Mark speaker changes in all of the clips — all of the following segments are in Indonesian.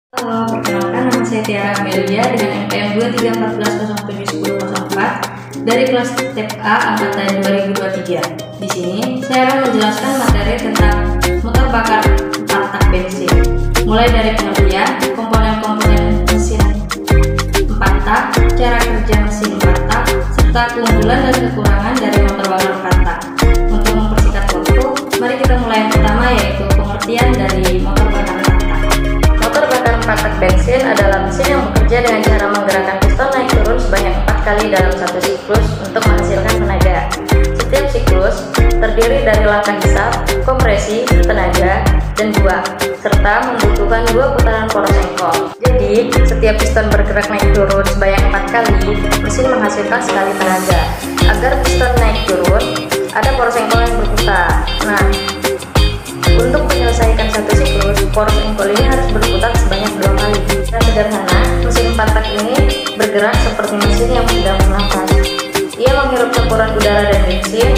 Speaker 1: Halo, perkenalkan nama saya Tiara Amelia dengan NPM 2314071004 dari kelas TEP A angkatan 2023. Di sini saya akan menjelaskan materi tentang motor bakar 4 tak bensin, mulai dari pengertian komponen-komponen mesin 4 tak, cara kerja mesin 4 tak, serta keunggulan dan kekurangan dari motor bakar 4 tak. Untuk mempersingkat waktu, mari kita mulai yang pertama, yaitu pengertian dari motor bakar 4 tak. Motor bakar 4 tak bensin adalah mesin yang bekerja dengan cara menggerakkan piston naik turun sebanyak 4 kali dalam satu siklus untuk menghasilkan tenaga. Setiap siklus terdiri dari langkah hisap, kompresi, tenaga, dan buang, serta membutuhkan 2 putaran poros engkol. Jadi, setiap piston bergerak naik turun sebanyak 4 kali, mesin menghasilkan sekali tenaga. Agar piston naik turun, ada poros engkol yang berputar. Nah, untuk menyelesaikan satu siklus, poros engkol ini harus berputar sebanyak 2 kali. Dan sederhana, mesin 4 tak ini bergerak seperti mesin yang sedang bernafas. Ia menghirup campuran udara dan bensin,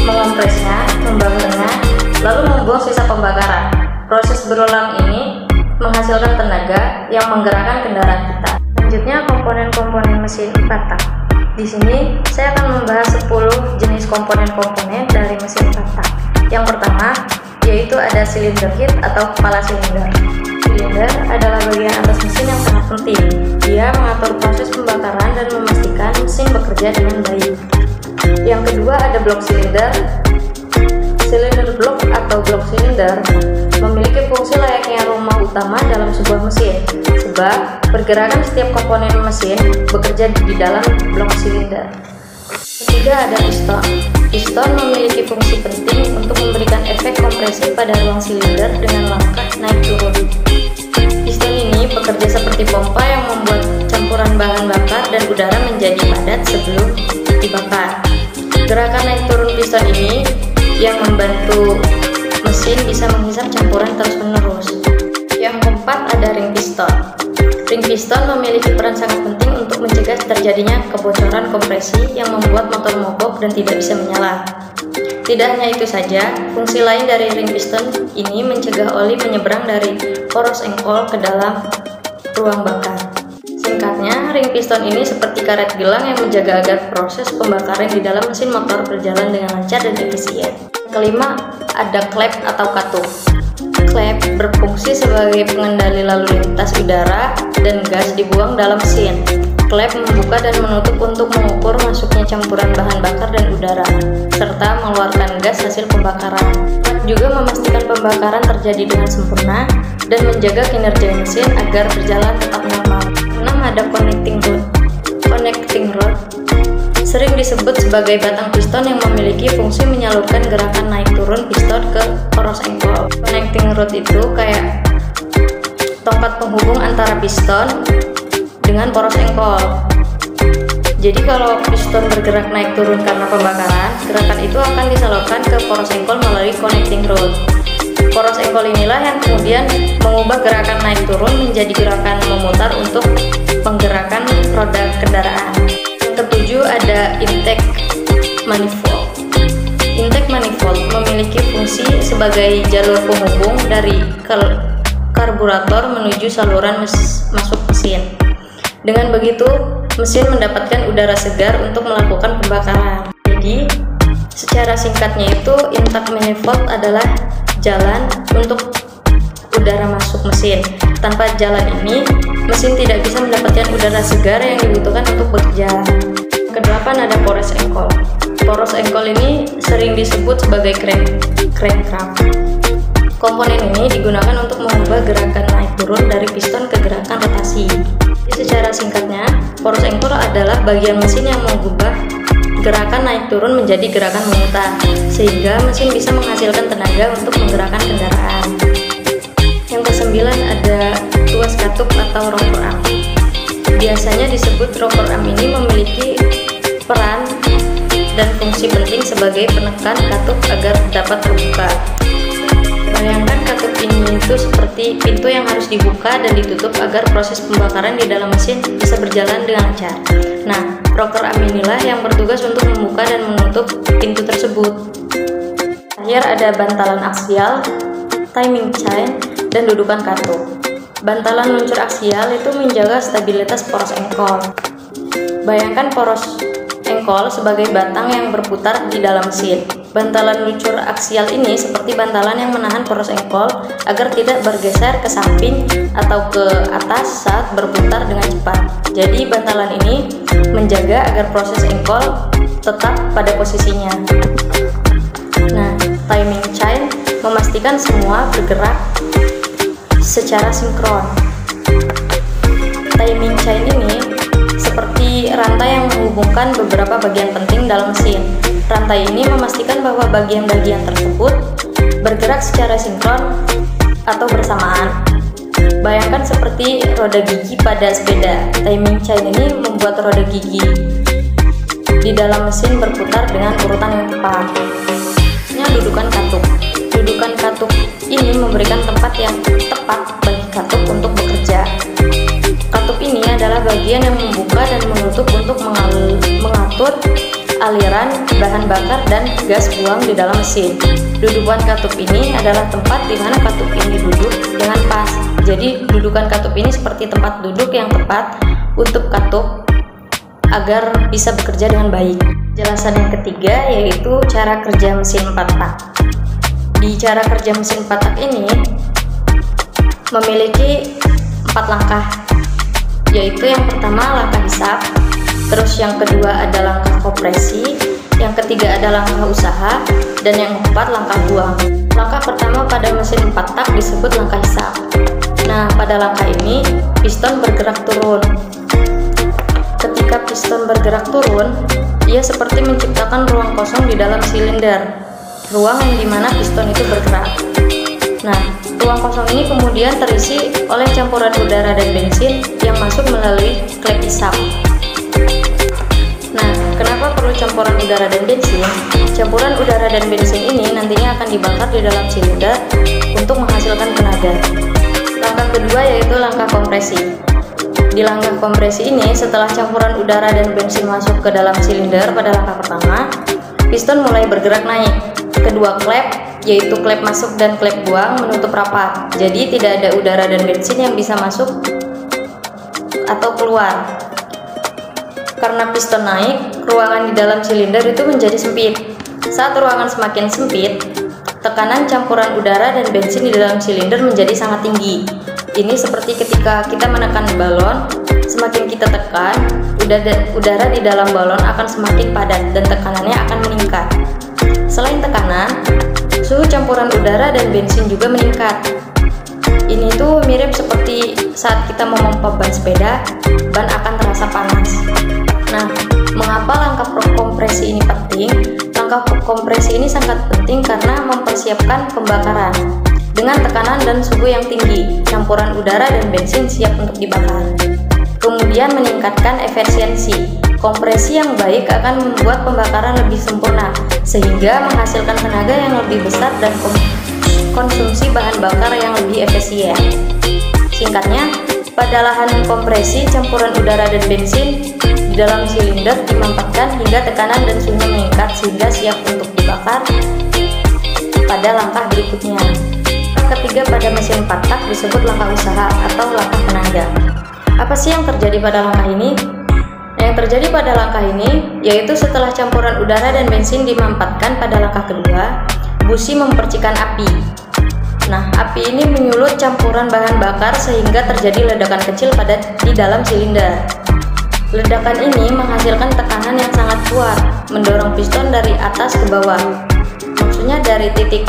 Speaker 1: mengompresnya, membakarnya, lalu membuang sisa pembakaran. Proses berulang ini menghasilkan tenaga yang menggerakkan kendaraan kita. Selanjutnya, komponen-komponen mesin 4 tak. Di sini saya akan membahas 10 jenis komponen-komponen dari mesin 4 tak. Yang pertama, yaitu ada silinder head atau kepala silinder. Silinder adalah bagian atas mesin yang sangat penting. Dia mengatur proses pembakaran dan memastikan mesin bekerja dengan baik. Yang kedua ada blok silinder. Silinder blok atau blok silinder memiliki fungsi layaknya rumah utama dalam sebuah mesin, sebab pergerakan setiap komponen mesin bekerja di dalam blok silinder. Ketiga ada piston. Piston memiliki fungsi penting untuk memberikan efek kompresi pada ruang silinder dengan langkah naik turun. Piston ini bekerja seperti pompa yang membuat campuran bahan bakar dan udara menjadi padat sebelum dibakar. Gerakan naik turun piston ini yang membantu mesin bisa menghisap campuran terus-menerus. Yang keempat ada ring piston. Ring piston memiliki peran sangat penting untuk mencegah terjadinya kebocoran kompresi yang membuat motor mogok dan tidak bisa menyala. Tidak hanya itu saja, fungsi lain dari ring piston ini mencegah oli menyeberang dari poros engkol ke dalam ruang bakar. Singkatnya, ring piston ini seperti karet gelang yang menjaga agar proses pembakaran di dalam mesin motor berjalan dengan lancar dan efisien. Kelima, ada klep atau katup. Klep berfungsi sebagai pengendali lalu lintas udara dan gas dibuang dalam mesin. Klep membuka dan menutup untuk mengukur masuknya campuran bahan bakar dan udara, serta mengeluarkan gas hasil pembakaran. Klep juga memastikan pembakaran terjadi dengan sempurna dan menjaga kinerja mesin agar berjalan tetap normal. 6. Ada connecting rod. Connecting rod sering disebut sebagai batang piston yang memiliki fungsi menyalurkan gerakan naik turun piston ke poros engkol. Connecting rod itu kayak tongkat penghubung antara piston dengan poros engkol. Jadi kalau piston bergerak naik turun karena pembakaran, gerakan itu akan disalurkan ke poros engkol melalui connecting rod. Poros engkol inilah yang kemudian mengubah gerakan naik turun menjadi gerakan memutar untuk penggerakan roda kendaraan. Yang ketujuh ada intake manifold. Intake manifold memiliki fungsi sebagai jalur penghubung dari karburator menuju saluran masuk mesin. Dengan begitu, mesin mendapatkan udara segar untuk melakukan pembakaran. Jadi, secara singkatnya itu, intake manifold adalah jalan untuk udara masuk mesin. Tanpa jalan ini, mesin tidak bisa mendapatkan udara segar yang dibutuhkan untuk bekerja. Kedelapan ada poros engkol. Poros engkol ini sering disebut sebagai crankshaft. Komponen ini digunakan untuk mengubah gerakan naik turun dari piston ke gerakan rotasi. Secara singkatnya, poros engkol adalah bagian mesin yang mengubah gerakan naik turun menjadi gerakan memutar, sehingga mesin bisa menghasilkan tenaga untuk menggerakkan kendaraan. Yang kesembilan ada tuas katup atau rocker arm. Biasanya disebut rocker arm ini memiliki peran dan fungsi penting sebagai penekan katup agar dapat terbuka. Bayangkan katup ini itu seperti pintu yang harus dibuka dan ditutup agar proses pembakaran di dalam mesin bisa berjalan dengan lancar. Nah, rocker arm inilah yang bertugas untuk membuka dan menutup pintu tersebut. Terakhir ada bantalan aksial, timing chain, dan dudukan katup. Bantalan luncur aksial itu menjaga stabilitas poros engkol. Bayangkan poros engkol sebagai batang yang berputar di dalam mesin. Bantalan luncur aksial ini seperti bantalan yang menahan poros engkol agar tidak bergeser ke samping atau ke atas saat berputar dengan cepat. Jadi bantalan ini menjaga agar proses engkol tetap pada posisinya. Nah, timing chain memastikan semua bergerak secara sinkron. Timing chain ini seperti rantai yang menghubungkan beberapa bagian penting dalam mesin. Rantai ini memastikan bahwa bagian-bagian tersebut bergerak secara sinkron atau bersamaan. Bayangkan seperti roda gigi pada sepeda. Timing chain ini membuat roda gigi di dalam mesin berputar dengan urutan yang tepat. Dudukan katup. Dudukan katup ini memberikan tempat yang tepat bagi katup untuk bekerja. Katup ini adalah bagian yang membuka dan menutup untuk mengatur aliran bahan bakar dan gas buang di dalam mesin. Dudukan katup ini adalah tempat di mana katup ini duduk dengan pas. Jadi dudukan katup ini seperti tempat duduk yang tepat untuk katup agar bisa bekerja dengan baik. Penjelasan yang ketiga yaitu cara kerja mesin 4 tak. Di cara kerja mesin 4 tak ini memiliki 4 langkah, yaitu yang pertama langkah hisap, terus yang kedua ada langkah kompresi, yang ketiga ada langkah usaha, dan yang keempat langkah buang. Langkah pertama pada mesin 4 tak disebut langkah hisap. Nah, pada langkah ini piston bergerak turun. Ketika piston bergerak turun, ia seperti menciptakan ruang kosong di dalam silinder, ruang yang dimana piston itu bergerak. Nah, ruang kosong ini kemudian terisi oleh campuran udara dan bensin yang masuk melalui klep hisap. Nah, kenapa perlu campuran udara dan bensin? Campuran udara dan bensin ini nantinya akan dibakar di dalam silinder untuk menghasilkan tenaga. Langkah kedua yaitu langkah kompresi. Di langkah kompresi ini, setelah campuran udara dan bensin masuk ke dalam silinder pada langkah pertama, piston mulai bergerak naik. Kedua klep, yaitu klep masuk dan klep buang, menutup rapat. Jadi tidak ada udara dan bensin yang bisa masuk atau keluar. Karena piston naik, ruangan di dalam silinder itu menjadi sempit. Saat ruangan semakin sempit, tekanan campuran udara dan bensin di dalam silinder menjadi sangat tinggi. Ini seperti ketika kita menekan balon, semakin kita tekan, udara di dalam balon akan semakin padat dan tekanannya akan meningkat. Selain tekanan, suhu campuran udara dan bensin juga meningkat. Ini tuh mirip seperti saat kita memompa ban sepeda, ban akan terasa panas. Nah, mengapa langkah kompresi ini penting? Langkah kompresi ini sangat penting karena mempersiapkan pembakaran. Dengan tekanan dan suhu yang tinggi, campuran udara dan bensin siap untuk dibakar. Kemudian meningkatkan efisiensi. Kompresi yang baik akan membuat pembakaran lebih sempurna, sehingga menghasilkan tenaga yang lebih besar dan konsumsi bahan bakar yang lebih efisien. Singkatnya, pada lahan kompresi, campuran udara dan bensin di dalam silinder dimampatkan hingga tekanan dan suhunya meningkat sehingga siap untuk dibakar pada langkah berikutnya. Ketiga pada mesin 4 tak disebut langkah usaha atau langkah tenaga. Apa sih yang terjadi pada langkah ini? Yang terjadi pada langkah ini yaitu setelah campuran udara dan bensin dimampatkan pada langkah kedua, busi mempercikan api. Nah, api ini menyulut campuran bahan bakar sehingga terjadi ledakan kecil di dalam silinder. Ledakan ini menghasilkan tekanan yang sangat kuat, mendorong piston dari atas ke bawah. Maksudnya dari titik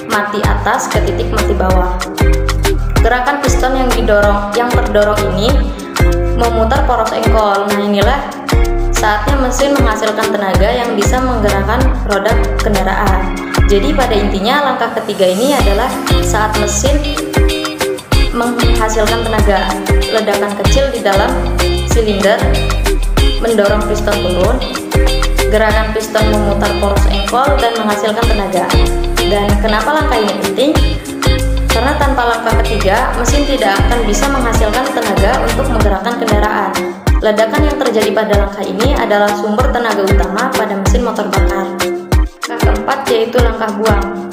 Speaker 1: mati atas ke titik mati bawah. Gerakan piston yang terdorong ini memutar poros engkol. Nah, inilah saatnya mesin menghasilkan tenaga yang bisa menggerakkan roda kendaraan. Jadi pada intinya langkah ketiga ini adalah saat mesin menghasilkan tenaga. Ledakan kecil di dalam silinder mendorong piston turun. Gerakan piston memutar poros engkol dan menghasilkan tenaga. Dan kenapa langkah ini penting? Karena tanpa langkah ketiga, mesin tidak akan bisa menghasilkan tenaga untuk menggerakkan kendaraan. Ledakan yang terjadi pada langkah ini adalah sumber tenaga utama pada mesin motor bakar. Langkah keempat yaitu langkah buang.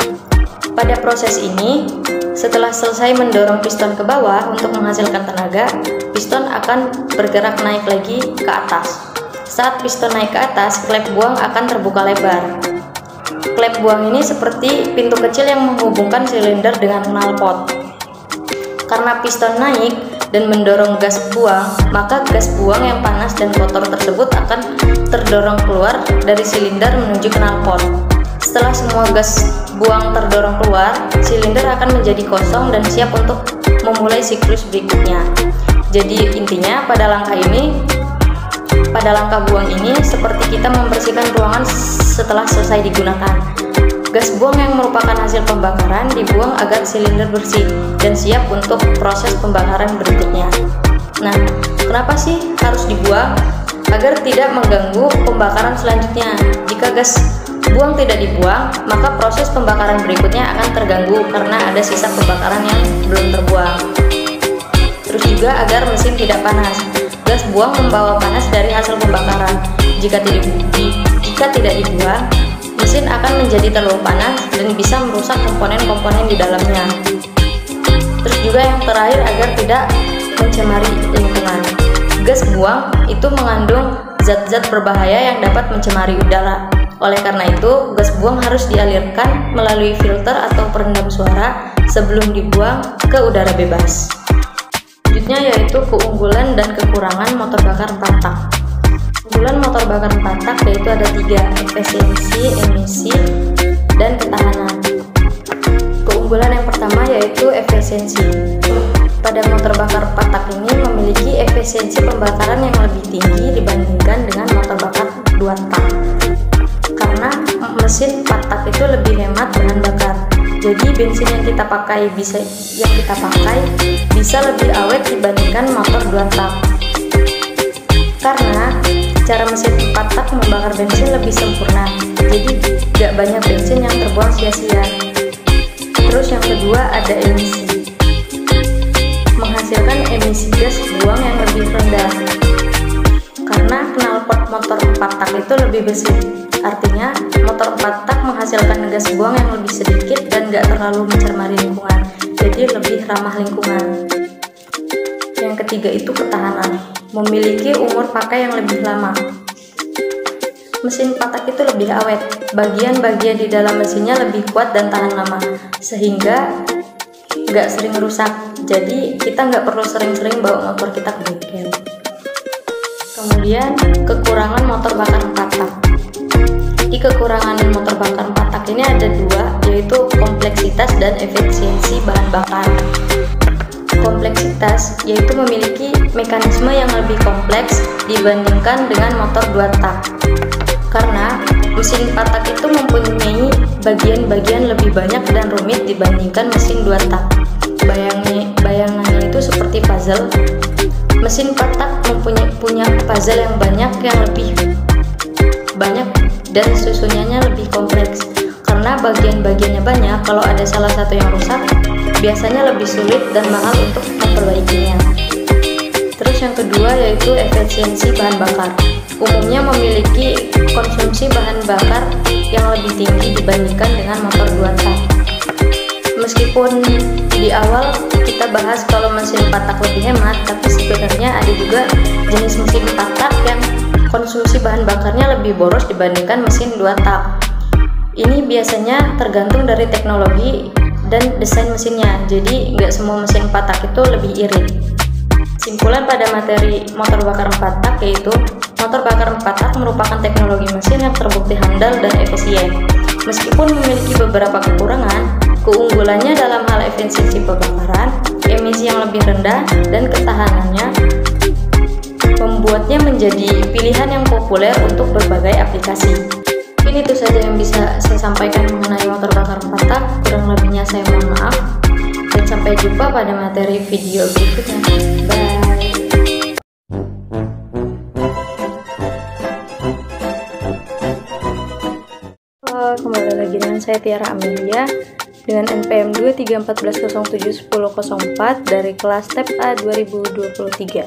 Speaker 1: Pada proses ini, Setelah selesai mendorong piston ke bawah untuk menghasilkan tenaga, piston akan bergerak naik lagi ke atas. Saat piston naik ke atas, klep buang akan terbuka lebar. Klep buang ini seperti pintu kecil yang menghubungkan silinder dengan knalpot. Karena piston naik dan mendorong gas buang, maka gas buang yang panas dan kotor tersebut akan terdorong keluar dari silinder menuju knalpot. Setelah semua gas buang terdorong keluar, silinder akan menjadi kosong dan siap untuk memulai siklus berikutnya. Jadi intinya pada langkah buang ini seperti kita membersihkan ruangan setelah selesai digunakan. Gas buang yang merupakan hasil pembakaran dibuang agar silinder bersih dan siap untuk proses pembakaran berikutnya. Nah, kenapa sih harus dibuang? Agar tidak mengganggu pembakaran selanjutnya. Jika gas buang tidak dibuang, maka proses pembakaran berikutnya akan terganggu karena ada sisa pembakaran yang belum terbuang. Terus juga agar mesin tidak panas. Gas buang membawa panas dari hasil pembakaran. Jika tidak dibuang, mesin akan menjadi terlalu panas dan bisa merusak komponen-komponen di dalamnya. Terus juga yang terakhir, agar tidak mencemari lingkungan. Gas buang itu mengandung zat-zat berbahaya yang dapat mencemari udara. Oleh karena itu, gas buang harus dialirkan melalui filter atau peredam suara sebelum dibuang ke udara bebas. Selanjutnya yaitu keunggulan dan kekurangan motor bakar 4 tak. Keunggulan motor bakar 4 tak yaitu ada 3: efisiensi, emisi, dan ketahanan. Keunggulan yang pertama yaitu efisiensi. Pada motor bakar 4 tak ini memiliki efisiensi pembakaran yang lebih tinggi dibandingkan dengan motor bakar 2 tak. Karena mesin 4 tak itu lebih hemat bahan bakar. Jadi bensin yang kita pakai bisa lebih awet dibandingkan motor 2 tak. Karena cara mesin 4 tak membakar bensin lebih sempurna, jadi gak banyak bensin yang terbuang sia-sia. Terus yang kedua ada emisi. Menghasilkan emisi gas buang yang lebih rendah. Karena knalpot motor 4 tak itu lebih bersih. Artinya, motor 4 tak menghasilkan gas buang yang lebih sedikit dan gak terlalu mencemari lingkungan, jadi lebih ramah lingkungan. Yang ketiga itu ketahanan, memiliki umur pakai yang lebih lama. Mesin 4 tak itu lebih awet, bagian-bagian di dalam mesinnya lebih kuat dan tahan lama, sehingga gak sering rusak, jadi kita gak perlu sering-sering bawa motor kita ke bengkel. Kemudian, kekurangan motor bakar 4 tak. Kekurangan motor bakar 4 tak ini ada 2, yaitu kompleksitas dan efisiensi bahan bakar. Kompleksitas yaitu memiliki mekanisme yang lebih kompleks dibandingkan dengan motor 2 tak. Karena mesin 4 tak itu mempunyai bagian-bagian lebih banyak dan rumit dibandingkan mesin 2 tak. Bayangannya itu seperti puzzle. Mesin 4 tak punya puzzle yang banyak, yang lebih banyak dan susunannya lebih kompleks. Karena bagian-bagiannya banyak, kalau ada salah satu yang rusak, biasanya lebih sulit dan mahal untuk memperbaikinya. Terus yang kedua yaitu efisiensi bahan bakar. Umumnya memiliki konsumsi bahan bakar yang lebih tinggi dibandingkan dengan motor 2 tak. Meskipun di awal kita bahas kalau mesin 4 tak lebih hemat, tapi sebenarnya ada juga jenis mesin 4 tak yang konsumsi bahan bakarnya lebih boros dibandingkan mesin 2 tak. Ini biasanya tergantung dari teknologi dan desain mesinnya, jadi nggak semua mesin 4 tak itu lebih irit. Simpulan pada materi motor bakar 4 tak yaitu motor bakar 4 tak merupakan teknologi mesin yang terbukti handal dan efisien. Meskipun memiliki beberapa kekurangan, keunggulannya dalam hal efisiensi pembakaran, emisi yang lebih rendah, dan ketahanannya membuatnya menjadi pilihan yang populer untuk berbagai aplikasi. Mungkin itu saja yang bisa saya sampaikan mengenai motor bakar 4 tak. Kurang lebihnya saya mohon maaf, dan sampai jumpa pada materi video berikutnya. Bye. Halo, kembali lagi dengan saya Tiara Amelia dengan NPM 2314071004 dari kelas TEP A 2023.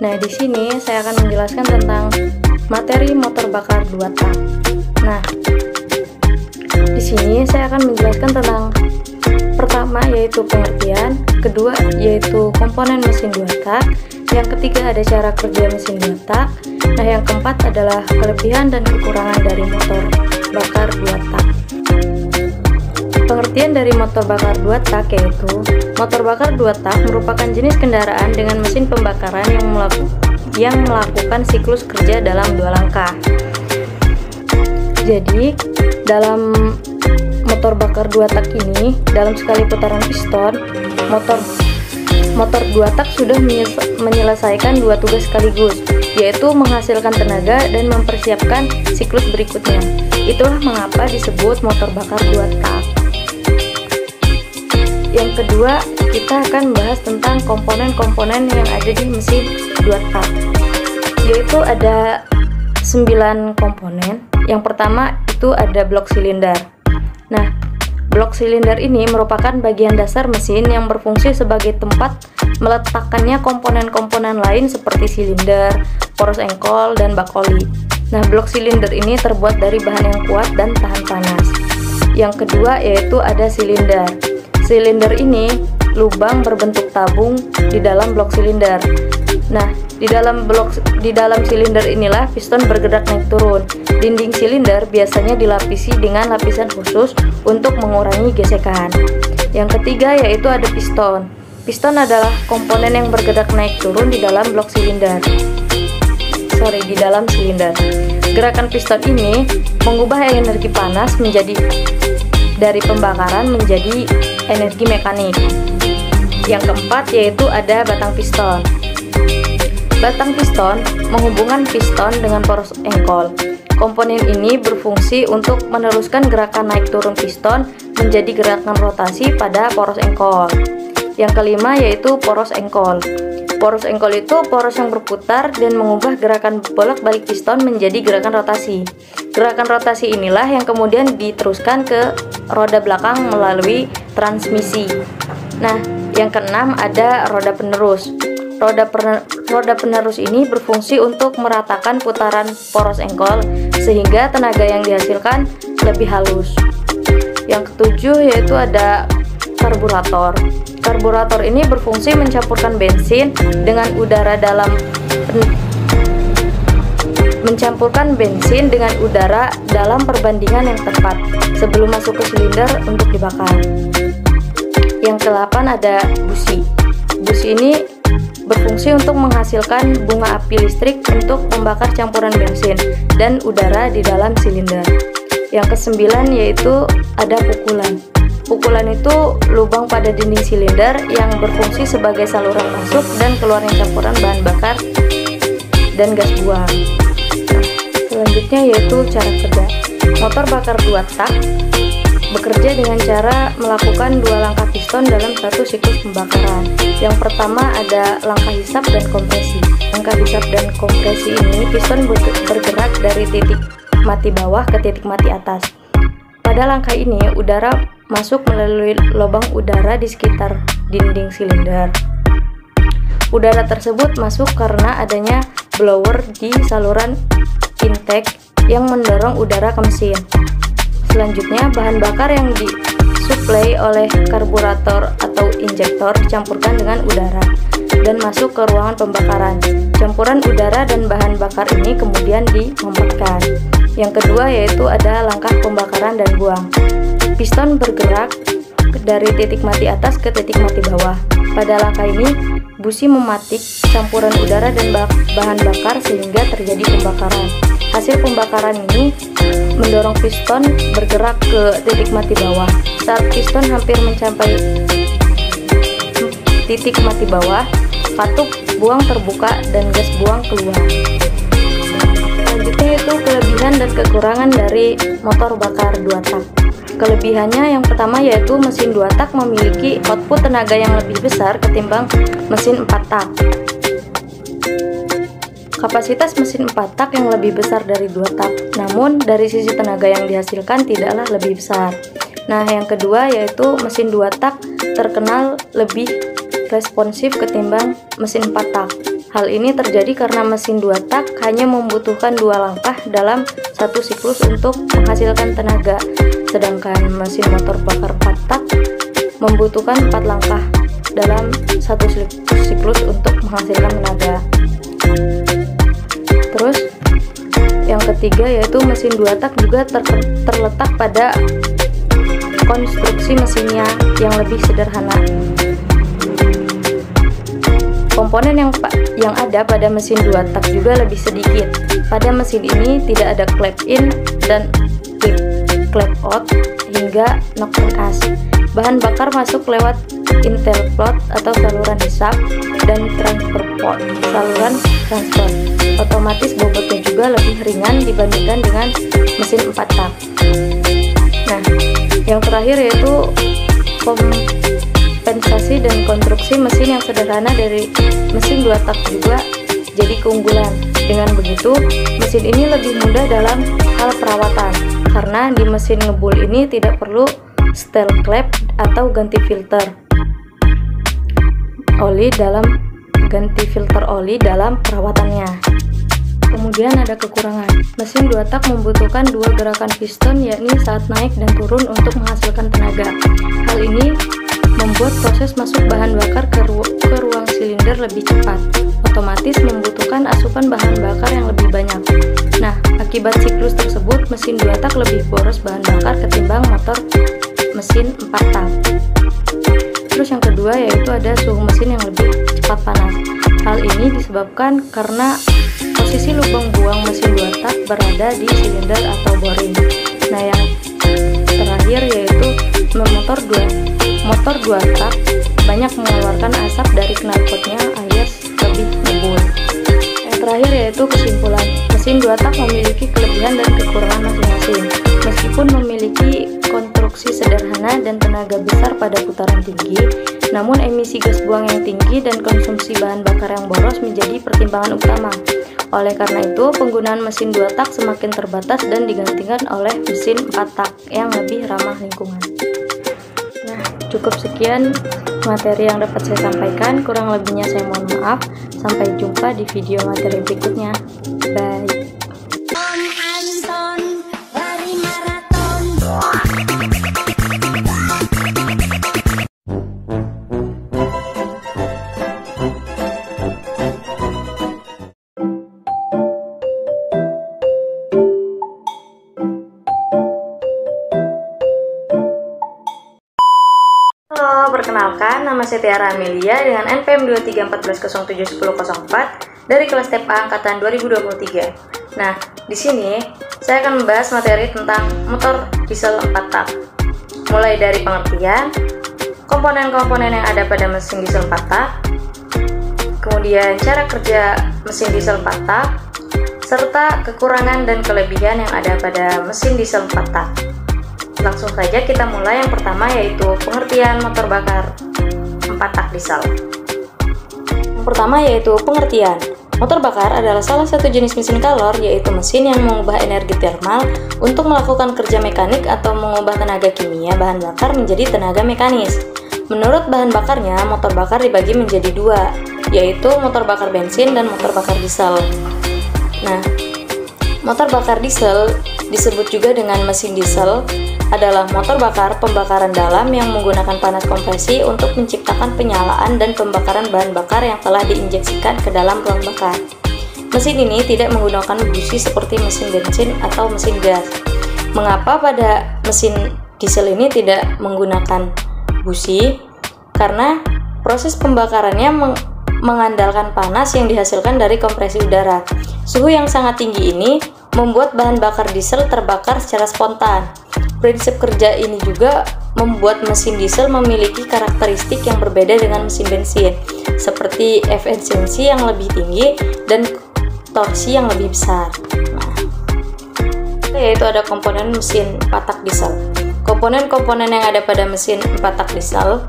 Speaker 1: Nah, di sini saya akan menjelaskan tentang materi motor bakar 2 tak. Nah, di sini saya akan menjelaskan tentang Pertama yaitu pengertian, kedua yaitu komponen mesin 2 tak, yang ketiga ada cara kerja mesin 2 tak, nah yang keempat adalah kelebihan dan kekurangan dari motor bakar 2 tak. Pengertian dari motor bakar 2 tak yaitu motor bakar 2 tak merupakan jenis kendaraan dengan mesin pembakaran yang melakukan siklus kerja dalam 2 langkah. Jadi dalam motor bakar 2 tak ini, dalam sekali putaran piston, motor 2 tak sudah menyelesaikan 2 tugas sekaligus, yaitu menghasilkan tenaga dan mempersiapkan siklus berikutnya. Itulah mengapa disebut motor bakar 2 tak. Yang kedua, kita akan membahas tentang komponen-komponen yang ada di mesin 2 tak, yaitu ada 9 komponen. Yang pertama itu ada blok silinder. Nah, blok silinder ini merupakan bagian dasar mesin yang berfungsi sebagai tempat meletakkannya komponen-komponen lain seperti silinder, poros engkol, dan bak oli. Nah, blok silinder ini terbuat dari bahan yang kuat dan tahan panas. Yang kedua yaitu ada silinder. Silinder ini lubang berbentuk tabung di dalam blok silinder. Nah, di dalam silinder inilah piston bergerak naik turun. Dinding silinder biasanya dilapisi dengan lapisan khusus untuk mengurangi gesekan. Yang ketiga yaitu ada piston. Piston adalah komponen yang bergerak naik turun di dalam silinder. Gerakan piston ini mengubah energi panas dari pembakaran menjadi energi mekanik. Yang keempat yaitu ada batang piston. Batang piston menghubungkan piston dengan poros engkol. Komponen ini berfungsi untuk meneruskan gerakan naik turun piston menjadi gerakan rotasi pada poros engkol. Yang kelima yaitu poros engkol. Poros engkol itu poros yang berputar dan mengubah gerakan bolak-balik piston menjadi gerakan rotasi. Gerakan rotasi inilah yang kemudian diteruskan ke roda belakang melalui transmisi. Nah, yang keenam ada roda penerus. Roda penerus ini berfungsi untuk meratakan putaran poros engkol sehingga tenaga yang dihasilkan lebih halus. Yang ketujuh yaitu ada karburator. Karburator ini berfungsi mencampurkan bensin dengan udara dalam perbandingan yang tepat sebelum masuk ke silinder untuk dibakar. Yang ke-8 ada busi. Busi ini berfungsi untuk menghasilkan bunga api listrik untuk membakar campuran bensin dan udara di dalam silinder. Yang ke-9 yaitu ada pukulan. Pukulan itu lubang pada dinding silinder yang berfungsi sebagai saluran masuk dan keluarnya campuran bahan bakar dan gas buang. Selanjutnya yaitu cara kerja. Motor bakar 2 tak bekerja dengan cara melakukan 2 langkah piston dalam satu siklus pembakaran. Yang pertama ada langkah hisap dan kompresi. Langkah hisap dan kompresi ini piston bergerak dari titik mati bawah ke titik mati atas. Pada langkah ini udara masuk melalui lubang udara di sekitar dinding silinder. Udara tersebut masuk karena adanya blower di saluran intake yang mendorong udara ke mesin. Selanjutnya, bahan bakar yang disuplai oleh karburator atau injektor dicampurkan dengan udara dan masuk ke ruangan pembakaran. Campuran udara dan bahan bakar ini kemudian dimampetkan. Yang kedua yaitu ada langkah pembakaran dan buang. Piston bergerak dari titik mati atas ke titik mati bawah. Pada langkah ini, busi mematik campuran udara dan bahan bakar sehingga terjadi pembakaran. Hasil pembakaran ini mendorong piston bergerak ke titik mati bawah. Saat piston hampir mencapai titik mati bawah, katup buang terbuka dan gas buang keluar. Selanjutnya itu kelebihan dan kekurangan dari motor bakar 2 tak. Kelebihannya yang pertama yaitu mesin 2 tak memiliki output tenaga yang lebih besar ketimbang mesin 4 tak. Kapasitas mesin 4 tak yang lebih besar dari 2 tak, namun dari sisi tenaga yang dihasilkan tidaklah lebih besar. Nah, yang kedua yaitu mesin 2 tak terkenal lebih responsif ketimbang mesin 4 tak. Hal ini terjadi karena mesin 2 tak hanya membutuhkan 2 langkah dalam satu siklus untuk menghasilkan tenaga, sedangkan mesin motor bakar 4 tak membutuhkan 4 langkah dalam satu siklus untuk menghasilkan tenaga. Terus yang ketiga yaitu mesin 2 tak juga terletak pada konstruksi mesinnya yang lebih sederhana. Komponen yang ada pada mesin 2 tak juga lebih sedikit. Pada mesin ini tidak ada clap in dan clap out hingga knock and ash. Bahan bakar masuk lewat interport atau saluran hisap dan transfer port, saluran transfer. Otomatis bobotnya juga lebih ringan dibandingkan dengan mesin 4 tak. Nah, yang terakhir yaitu kompensasi dan konstruksi mesin yang sederhana dari mesin 2 tak juga jadi keunggulan. Dengan begitu, mesin ini lebih mudah dalam hal perawatan karena di mesin ngebul ini tidak perlu setel klep atau ganti filter oli dalam perawatannya. Kemudian ada kekurangan. Mesin 2 tak membutuhkan 2 gerakan piston yakni saat naik dan turun untuk menghasilkan tenaga. Hal ini membuat proses masuk bahan bakar ke ruang silinder lebih cepat. Otomatis membutuhkan asupan bahan bakar yang lebih banyak. Nah, akibat siklus tersebut mesin 2 tak lebih boros bahan bakar ketimbang motor mesin 4 tak. Terus yang kedua yaitu ada suhu mesin yang lebih cepat panas. Hal ini disebabkan karena posisi lubang buang mesin 2 tak berada di silinder atau boring. Nah, yang terakhir yaitu motor 2 tak banyak mengeluarkan asap dari knalpotnya alias lebih ngebul. Yang terakhir yaitu kesimpulan. Mesin 2 tak memiliki kelebihan dan kekurangan masing-masing. Meskipun memiliki konstruksi sederhana dan tenaga besar pada putaran tinggi, namun emisi gas buang yang tinggi dan konsumsi bahan bakar yang boros menjadi pertimbangan utama. Oleh karena itu, penggunaan mesin 2 tak semakin terbatas dan digantikan oleh mesin 4 tak yang lebih ramah lingkungan. Nah, cukup sekian materi yang dapat saya sampaikan. Kurang lebihnya saya mohon maaf. Sampai jumpa di video materi berikutnya. Bye. Halo, perkenalkan nama saya Tiara Amelia dengan NPM 2314071004 dari kelas TEP A angkatan 2023. Nah, di sini saya akan membahas materi tentang motor diesel 4 tak. Mulai dari pengertian, komponen-komponen yang ada pada mesin diesel 4 tak, kemudian cara kerja mesin diesel 4 tak, serta kekurangan dan kelebihan yang ada pada mesin diesel 4 tak. Langsung saja kita mulai. Yang pertama yaitu pengertian motor bakar 4 tak diesel. Yang pertama yaitu pengertian. Motor bakar adalah salah satu jenis mesin kalor, yaitu mesin yang mengubah energi termal untuk melakukan kerja mekanik atau mengubah tenaga kimia bahan bakar menjadi tenaga mekanis. Menurut bahan bakarnya, motor bakar dibagi menjadi 2, yaitu motor bakar bensin dan motor bakar diesel. Nah, motor bakar diesel disebut juga dengan mesin diesel adalah motor bakar pembakaran dalam yang menggunakan panas kompresi untuk menciptakan penyalaan dan pembakaran bahan bakar yang telah diinjeksikan ke dalam ruang bakar. Mesin ini tidak menggunakan busi seperti mesin bensin atau mesin gas. Mengapa pada mesin diesel ini tidak menggunakan busi? Karena proses pembakarannya mengandalkan panas yang dihasilkan dari kompresi udara. Suhu yang sangat tinggi ini membuat bahan bakar diesel terbakar secara spontan. Prinsip kerja ini juga membuat mesin diesel memiliki karakteristik yang berbeda dengan mesin bensin, seperti efisiensi yang lebih tinggi dan torsi yang lebih besar. Nah, yaitu ada komponen mesin 4 tak diesel. Komponen-komponen yang ada pada mesin 4 tak diesel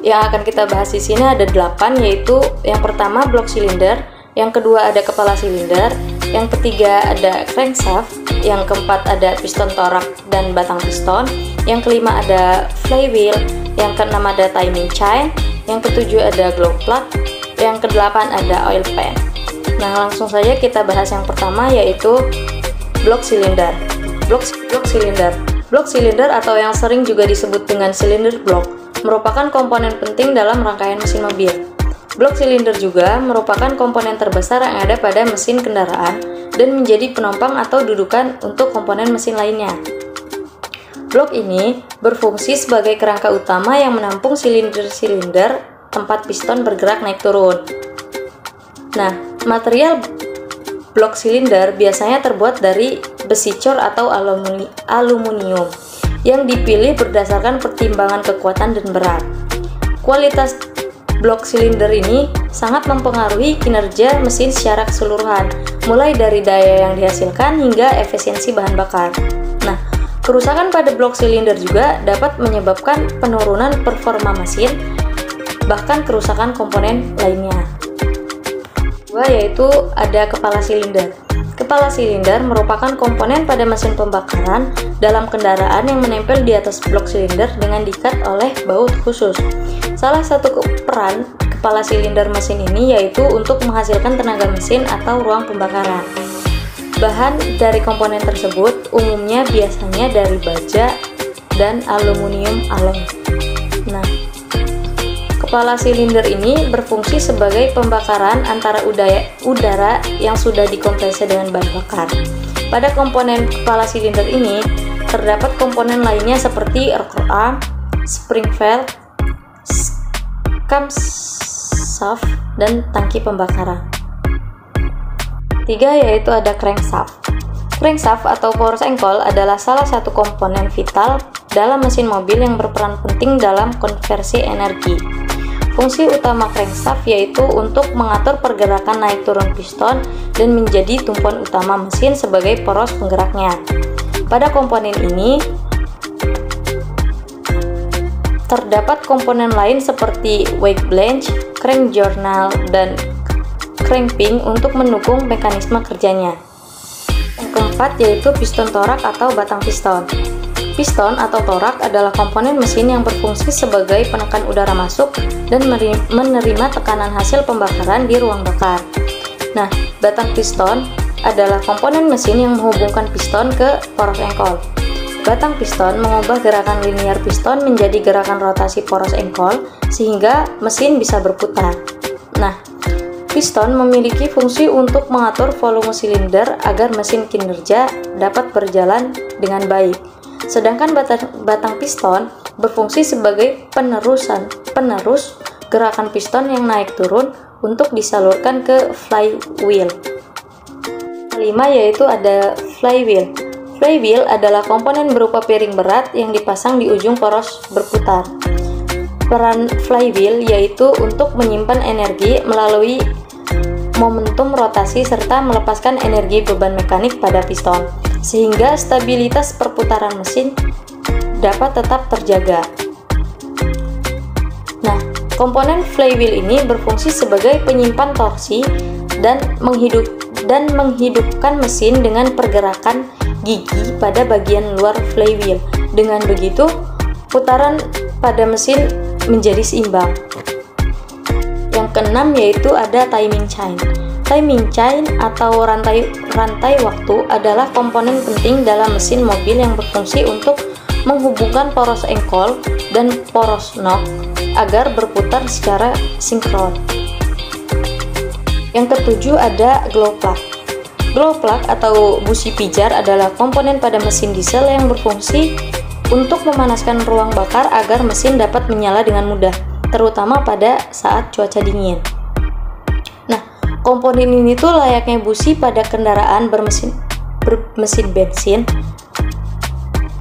Speaker 1: yang akan kita bahas di sini ada 8, yaitu yang pertama blok silinder, yang kedua ada kepala silinder, yang ketiga ada crankshaft, yang keempat ada piston torak dan batang piston, yang kelima ada flywheel, yang keenam ada timing chain, yang ketujuh ada glow plug, yang kedelapan ada oil pan. Nah, langsung saja kita bahas yang pertama yaitu blok silinder. Blok silinder atau yang sering juga disebut dengan cylinder block merupakan komponen penting dalam rangkaian mesin mobil. Blok silinder juga merupakan komponen terbesar yang ada pada mesin kendaraan dan menjadi penopang atau dudukan untuk komponen mesin lainnya. Blok ini berfungsi sebagai kerangka utama yang menampung silinder-silinder tempat piston bergerak naik turun. Nah, material blok silinder biasanya terbuat dari besi cor atau aluminium yang dipilih berdasarkan pertimbangan kekuatan dan berat. Kualitas blok silinder ini sangat mempengaruhi kinerja mesin secara keseluruhan, mulai dari daya yang dihasilkan hingga efisiensi bahan bakar. Nah, kerusakan pada blok silinder juga dapat menyebabkan penurunan performa mesin, bahkan kerusakan komponen lainnya. Kedua yaitu ada kepala silinder. Kepala silinder merupakan komponen pada mesin pembakaran dalam kendaraan yang menempel di atas blok silinder dengan diikat oleh baut khusus. Salah satu peran kepala silinder mesin ini yaitu untuk menghasilkan tenaga mesin atau ruang pembakaran. Bahan dari komponen tersebut umumnya biasanya dari baja dan aluminium alloy. Nah, kepala silinder ini berfungsi sebagai pembakaran antara udara yang sudah dikompresi dengan bahan bakar. Pada komponen kepala silinder ini terdapat komponen lainnya seperti rocker arm, spring valve, camshaft, dan tangki pembakaran. Tiga yaitu ada crankshaft. Crankshaft atau poros engkol adalah salah satu komponen vital dalam mesin mobil yang berperan penting dalam konversi energi. Fungsi utama crankshaft yaitu untuk mengatur pergerakan naik turun piston dan menjadi tumpuan utama mesin sebagai poros penggeraknya. Pada komponen ini terdapat komponen lain seperti wake flange, crank journal, dan crankpin untuk mendukung mekanisme kerjanya. Yang keempat yaitu piston torak atau batang piston. Piston atau torak adalah komponen mesin yang berfungsi sebagai penekan udara masuk dan menerima tekanan hasil pembakaran di ruang bakar. Nah, batang piston adalah komponen mesin yang menghubungkan piston ke poros engkol. Batang piston mengubah gerakan linear piston menjadi gerakan rotasi poros engkol sehingga mesin bisa berputar. Nah, piston memiliki fungsi untuk mengatur volume silinder agar mesin kinerja dapat berjalan dengan baik. Sedangkan batang piston berfungsi sebagai penerus gerakan piston yang naik turun untuk disalurkan ke flywheel. Kelima yaitu ada flywheel. Flywheel adalah komponen berupa piring berat yang dipasang di ujung poros berputar. Peran flywheel yaitu untuk menyimpan energi melalui momentum rotasi serta melepaskan energi beban mekanik pada piston, sehingga stabilitas perputaran mesin dapat tetap terjaga. Nah, komponen flywheel ini berfungsi sebagai penyimpan torsi dan menghidupkan mesin dengan pergerakan gigi pada bagian luar flywheel. Dengan begitu, putaran pada mesin menjadi seimbang. Yang keenam yaitu ada timing chain. Timing chain atau rantai waktu adalah komponen penting dalam mesin mobil yang berfungsi untuk menghubungkan poros engkol dan poros knock agar berputar secara sinkron. Yang ketujuh ada glow plug. Glow plug atau busi pijar adalah komponen pada mesin diesel yang berfungsi untuk memanaskan ruang bakar agar mesin dapat menyala dengan mudah, terutama pada saat cuaca dingin. Nah, komponen ini tuh layaknya busi pada kendaraan bermesin bensin.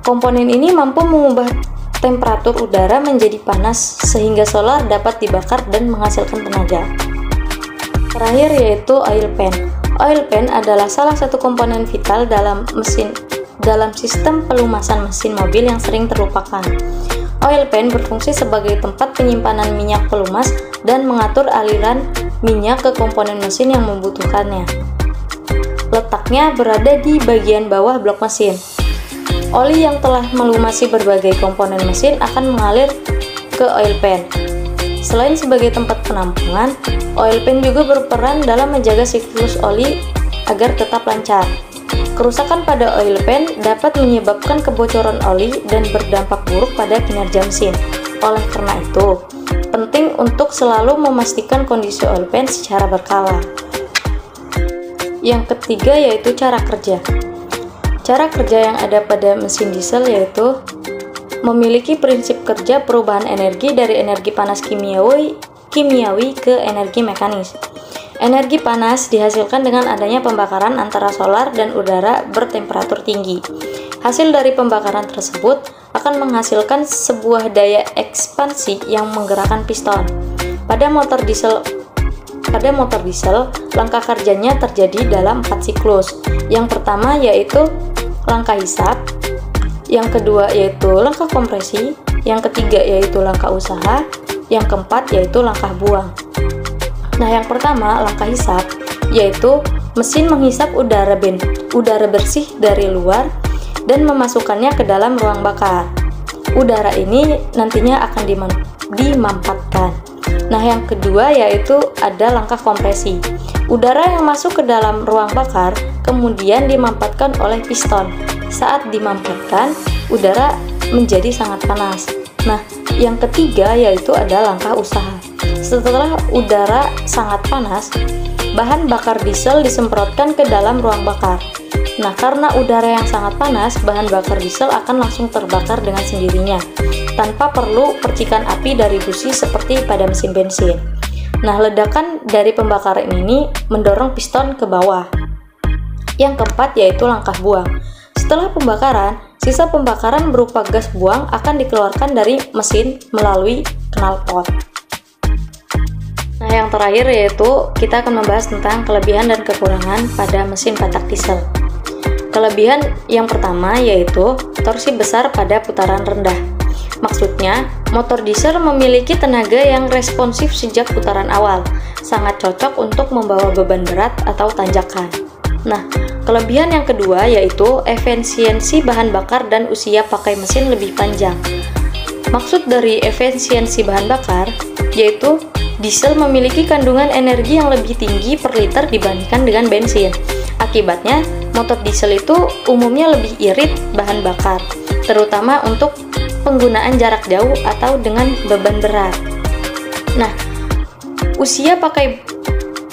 Speaker 1: Komponen ini mampu mengubah temperatur udara menjadi panas sehingga solar dapat dibakar dan menghasilkan tenaga. Terakhir yaitu oil pan. Oil pan adalah salah satu komponen vital dalam sistem pelumasan mesin mobil yang sering terlupakan. Oil pan berfungsi sebagai tempat penyimpanan minyak pelumas dan mengatur aliran minyak ke komponen mesin yang membutuhkannya. Letaknya berada di bagian bawah blok mesin. Oli yang telah melumasi berbagai komponen mesin akan mengalir ke oil pan. Selain sebagai tempat penampungan, oil pan juga berperan dalam menjaga siklus oli agar tetap lancar. Kerusakan pada oil pan dapat menyebabkan kebocoran oli dan berdampak buruk pada kinerja mesin. Oleh karena itu, penting untuk selalu memastikan kondisi oil pan secara berkala. Yang ketiga yaitu cara kerja. Cara kerja yang ada pada mesin diesel yaitu memiliki prinsip kerja perubahan energi dari energi panas kimiawi ke energi mekanis. Energi panas dihasilkan dengan adanya pembakaran antara solar dan udara bertemperatur tinggi. Hasil dari pembakaran tersebut akan menghasilkan sebuah daya ekspansi yang menggerakkan piston. Pada motor diesel, langkah kerjanya terjadi dalam 4 siklus. Yang pertama yaitu langkah hisap, yang kedua yaitu langkah kompresi, yang ketiga yaitu langkah usaha, yang keempat yaitu langkah buang. Nah, yang pertama langkah hisap, yaitu mesin menghisap udara bersih dari luar dan memasukkannya ke dalam ruang bakar. Udara ini nantinya akan dimampatkan. Nah, yang kedua yaitu ada langkah kompresi. Udara yang masuk ke dalam ruang bakar kemudian dimampatkan oleh piston. Saat dimampatkan, udara menjadi sangat panas. Nah, yang ketiga yaitu ada langkah usaha. Setelah udara sangat panas, bahan bakar diesel disemprotkan ke dalam ruang bakar. Nah, karena udara yang sangat panas, bahan bakar diesel akan langsung terbakar dengan sendirinya, tanpa perlu percikan api dari busi seperti pada mesin bensin. Nah, ledakan dari pembakaran ini mendorong piston ke bawah. Yang keempat yaitu langkah buang. Setelah pembakaran, sisa pembakaran berupa gas buang akan dikeluarkan dari mesin melalui knalpot. Nah, yang terakhir yaitu kita akan membahas tentang kelebihan dan kekurangan pada mesin petak diesel. Kelebihan yang pertama yaitu torsi besar pada putaran rendah. Maksudnya, motor diesel memiliki tenaga yang responsif sejak putaran awal, sangat cocok untuk membawa beban berat atau tanjakan. Nah, kelebihan yang kedua yaitu efisiensi bahan bakar dan usia pakai mesin lebih panjang. Maksud dari efisiensi bahan bakar yaitu diesel memiliki kandungan energi yang lebih tinggi per liter dibandingkan dengan bensin. Akibatnya, motor diesel itu umumnya lebih irit bahan bakar, terutama untuk penggunaan jarak jauh atau dengan beban berat. Nah, usia pakai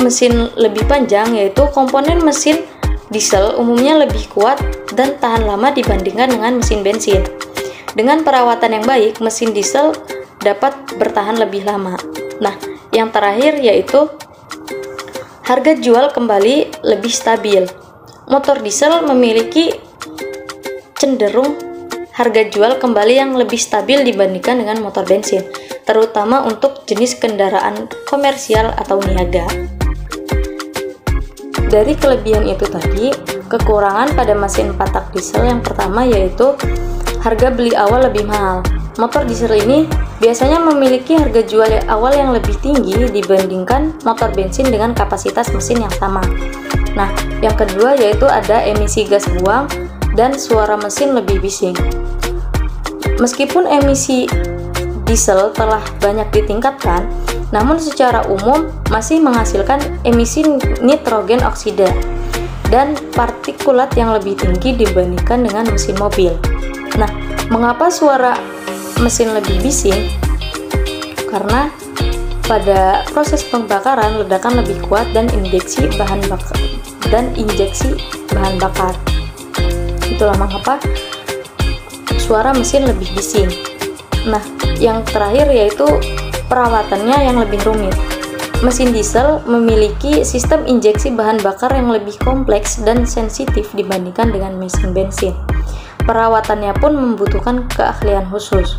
Speaker 1: mesin lebih panjang yaitu komponen mesin diesel umumnya lebih kuat dan tahan lama dibandingkan dengan mesin bensin. Dengan perawatan yang baik, mesin diesel dapat bertahan lebih lama. Nah, yang terakhir yaitu harga jual kembali lebih stabil. Motor diesel memiliki cenderung harga jual kembali yang lebih stabil dibandingkan dengan motor bensin, terutama untuk jenis kendaraan komersial atau niaga. Dari kelebihan itu tadi, kekurangan pada mesin petak diesel yang pertama yaitu harga beli awal lebih mahal. Motor diesel ini biasanya memiliki harga jual awal yang lebih tinggi dibandingkan motor bensin dengan kapasitas mesin yang sama. Nah, yang kedua yaitu ada emisi gas buang dan suara mesin lebih bising. Meskipun emisi diesel telah banyak ditingkatkan, namun secara umum masih menghasilkan emisi nitrogen oksida dan partikulat yang lebih tinggi dibandingkan dengan mesin mobil. Nah, mengapa suara mesin lebih bising? Karena pada proses pembakaran ledakan lebih kuat dan injeksi bahan bakar. Itulah mengapa suara mesin lebih bising. Nah, yang terakhir yaitu perawatannya yang lebih rumit. Mesin diesel memiliki sistem injeksi bahan bakar yang lebih kompleks dan sensitif dibandingkan dengan mesin bensin. Perawatannya pun membutuhkan keahlian khusus.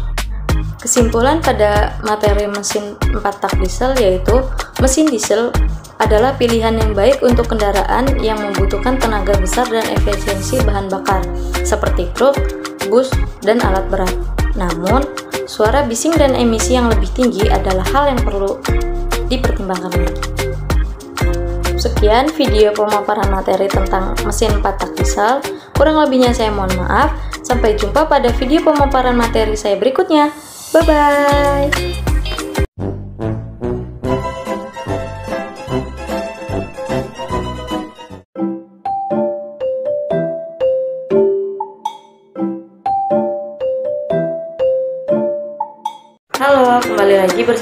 Speaker 1: Kesimpulan pada materi mesin 4 tak diesel yaitu mesin diesel adalah pilihan yang baik untuk kendaraan yang membutuhkan tenaga besar dan efisiensi bahan bakar seperti truk, bus, dan alat berat. Namun, suara bising dan emisi yang lebih tinggi adalah hal yang perlu dipertimbangkan lagi. Sekian video pemaparan materi tentang mesin 4 tak diesel. Kurang lebihnya saya mohon maaf. Sampai jumpa pada video pemaparan materi saya berikutnya. Bye-bye.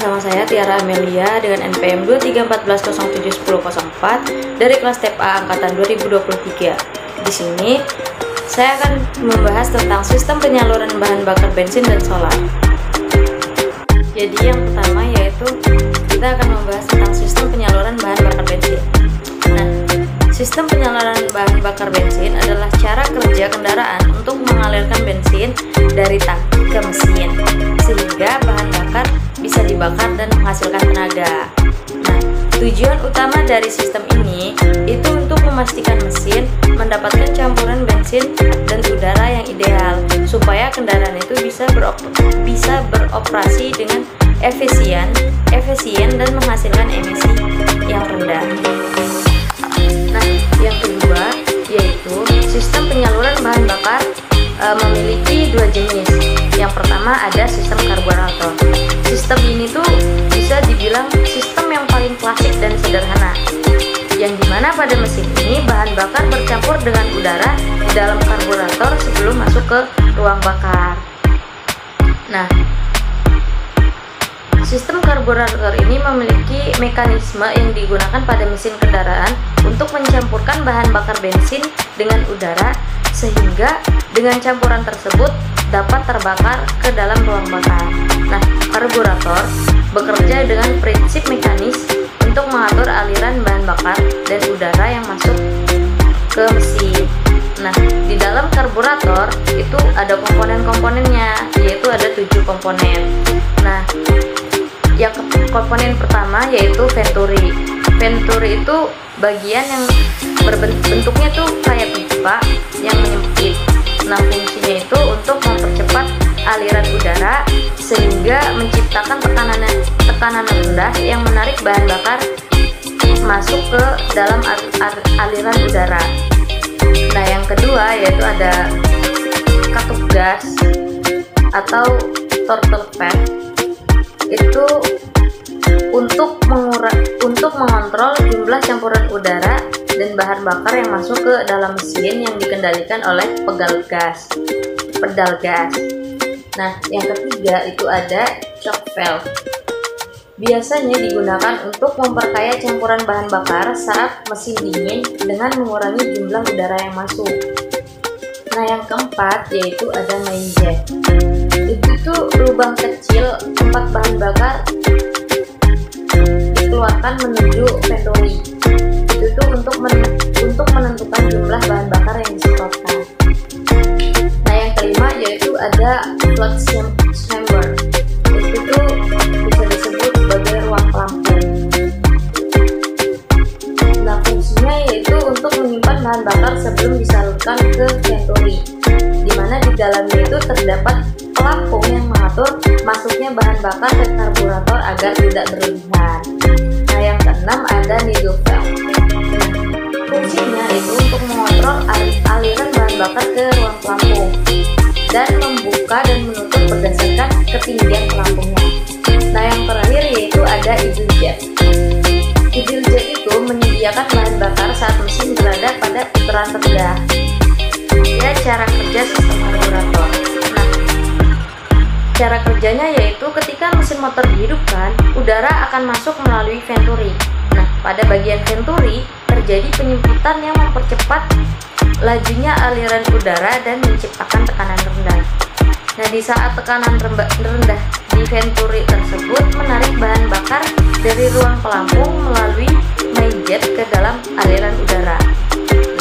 Speaker 1: bersama saya Tiara Amelia dengan NPM 2314071004 dari kelas TEP A angkatan 2023. Di sini saya akan membahas tentang sistem penyaluran bahan bakar bensin dan solar. Jadi yang pertama yaitu kita akan membahas tentang sistem penyaluran bahan bakar bensin. Nah, sistem penyaluran bahan bakar bensin adalah cara kerja kendaraan untuk mengalirkan bensin dari tangki ke mesin sehingga bahan bakar bisa dibakar dan menghasilkan tenaga. Nah, tujuan utama dari sistem ini itu untuk memastikan mesin mendapatkan campuran bensin dan udara yang ideal supaya kendaraan itu bisa beroperasi dengan efisien dan menghasilkan emisi yang rendah. Nah, yang kedua yaitu sistem penyaluran bahan bakar memiliki dua jenis. Yang pertama ada sistem karburator. Sistem ini tuh bisa dibilang sistem yang paling klasik dan sederhana, yang dimana pada mesin ini bahan bakar bercampur dengan udara di dalam karburator sebelum masuk ke ruang bakar. Nah, sistem karburator ini memiliki mekanisme yang digunakan pada mesin kendaraan untuk mencampurkan bahan bakar bensin dengan udara sehingga dengan campuran tersebut dapat terbakar ke dalam ruang bakar. Nah, karburator bekerja dengan prinsip mekanis untuk mengatur aliran bahan bakar dan udara yang masuk ke mesin. Nah, di dalam karburator itu ada komponen-komponennya, yaitu ada 7 komponen. Nah, yang komponen pertama yaitu venturi. Venturi itu bagian yang bentuknya tuh kayak pipa yang menyempit. Nah, fungsinya itu untuk mempercepat aliran udara sehingga menciptakan tekanan rendah yang menarik bahan bakar masuk ke dalam aliran udara. Nah, yang kedua yaitu ada katup gas atau throttle pad. Itu untuk mengontrol jumlah campuran udara dan bahan bakar yang masuk ke dalam mesin yang dikendalikan oleh pedal gas. Nah, yang ketiga itu ada shock valve. Biasanya digunakan untuk memperkaya campuran bahan bakar saat mesin dingin dengan mengurangi jumlah udara yang masuk. Nah, yang keempat yaitu ada main jet. Itu lubang kecil tempat bahan bakar dikeluarkan menuju venturi. Itu tuh untuk menentukan jumlah bahan bakar yang disemprotkan. Nah, yang kelima yaitu ada float chamber. Itu tuh bisa disebut sebagai ruang pelampung. Nah, fungsinya yaitu untuk menyimpan bahan bakar sebelum disalurkan ke venturi, di mana di dalamnya itu terdapat pelampung yang mengatur masuknya bahan bakar ke karburator agar tidak berlebihan. Nah, yang keenam ada needle valve. Fungsinya itu untuk mengontrol aliran bahan bakar ke ruang pelampung dan membuka dan menutup berdasarkan ketinggian pelampungnya. Nah, yang terakhir yaitu ada idle jet. Idle jet itu menyediakan bahan bakar saat mesin berada pada putaran rendah. Ya, cara kerja sistem karburator. Nah, cara kerjanya yaitu ketika mesin motor dihidupkan, udara akan masuk melalui venturi. Nah, pada bagian venturi terjadi penyempitan yang mempercepat lajunya aliran udara dan menciptakan tekanan rendah. Nah, di saat tekanan rendah di venturi tersebut menarik bahan bakar dari ruang pelampung melalui main jet ke dalam aliran udara.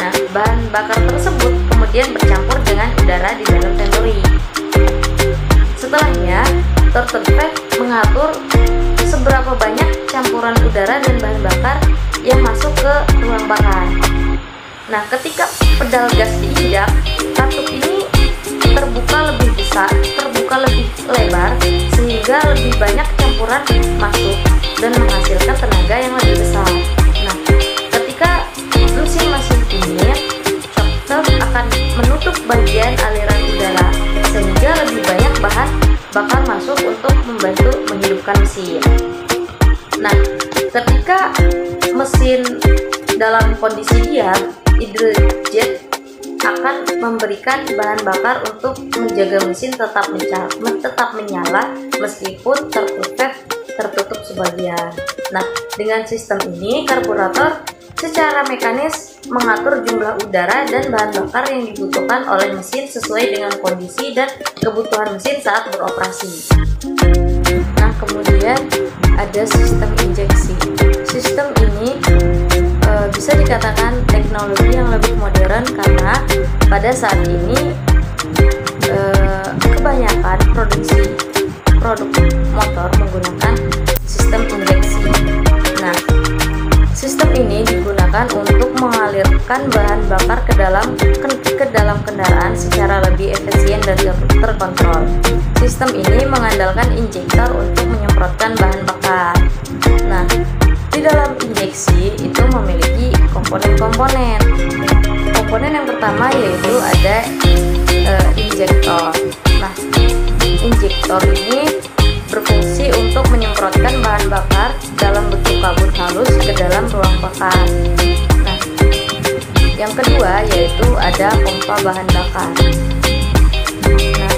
Speaker 1: Nah, bahan bakar tersebut kemudian bercampur dengan udara di dalam venturi. Setelahnya, throttle pad mengatur seberapa banyak campuran udara dan bahan bakar yang masuk ke ruang bakar. Nah, ketika pedal gas diinjak, katup ini terbuka lebih lebar sehingga lebih banyak campuran masuk dan menghasilkan tenaga yang lebih besar. Nah, ketika mesin masih dingin, shock valve akan menutup bagian aliran udara sehingga lebih banyak bahan bakar masuk untuk membantu menghidupkan mesin. Nah, ketika mesin dalam kondisi diam, idle jet akan memberikan bahan bakar untuk menjaga mesin tetap menyala meskipun throttle valve tertutup sebagian. Nah, dengan sistem ini karburator secara mekanis mengatur jumlah udara dan bahan bakar yang dibutuhkan oleh mesin sesuai dengan kondisi dan kebutuhan mesin saat beroperasi. Nah, kemudian ada sistem injeksi. Sistem ini bisa dikatakan teknologi yang lebih modern karena pada saat ini kebanyakan produk motor menggunakan sistem injeksi. Nah, sistem ini digunakan untuk mengalirkan bahan bakar ke dalam kendaraan secara lebih efisien dan terkontrol. Sistem ini mengandalkan injektor untuk menyemprotkan bahan bakar. Nah, di dalam injeksi itu memiliki komponen-komponen. Komponen yang pertama yaitu ada injektor. Nah, injektor ini berfungsi untuk menyemprotkan bahan bakar dalam bentuk kabut halus ke dalam ruang bakar. Nah, yang kedua yaitu ada pompa bahan bakar. Nah,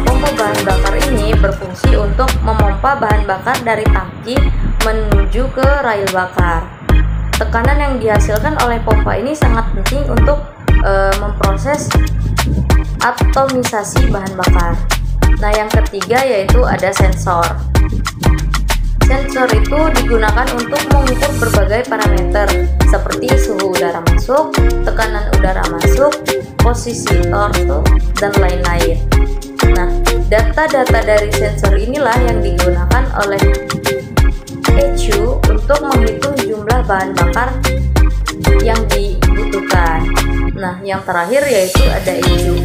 Speaker 1: pompa bahan bakar ini berfungsi untuk memompa bahan bakar dari tangki menuju ke rail bakar. Tekanan yang dihasilkan oleh pompa ini sangat penting untuk memproses atomisasi bahan bakar. Nah, yang ketiga yaitu ada sensor. Sensor itu digunakan untuk mengukur berbagai parameter seperti suhu udara masuk, tekanan udara masuk, posisi torque, dan lain-lain. Nah, data-data dari sensor inilah yang digunakan oleh ECU untuk menghitung jumlah bahan bakar yang dibutuhkan. Nah, yang terakhir yaitu ada ECU,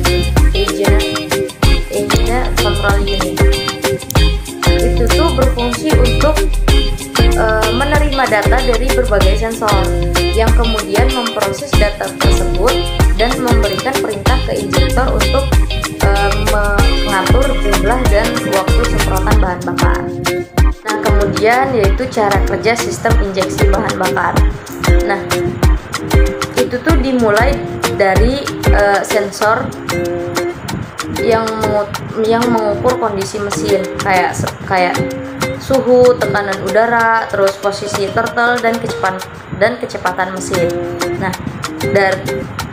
Speaker 1: Engine Control Unit. Itu tuh berfungsi untuk menerima data dari berbagai sensor yang kemudian memproses data tersebut dan memberikan perintah ke injektor untuk mengatur jumlah dan waktu semprotan bahan bakar. Nah, kemudian yaitu cara kerja sistem injeksi bahan bakar. Nah, itu tuh dimulai dari sensor yang mengukur kondisi mesin kayak suhu, tekanan udara, terus posisi turtle dan kecepatan mesin. Nah,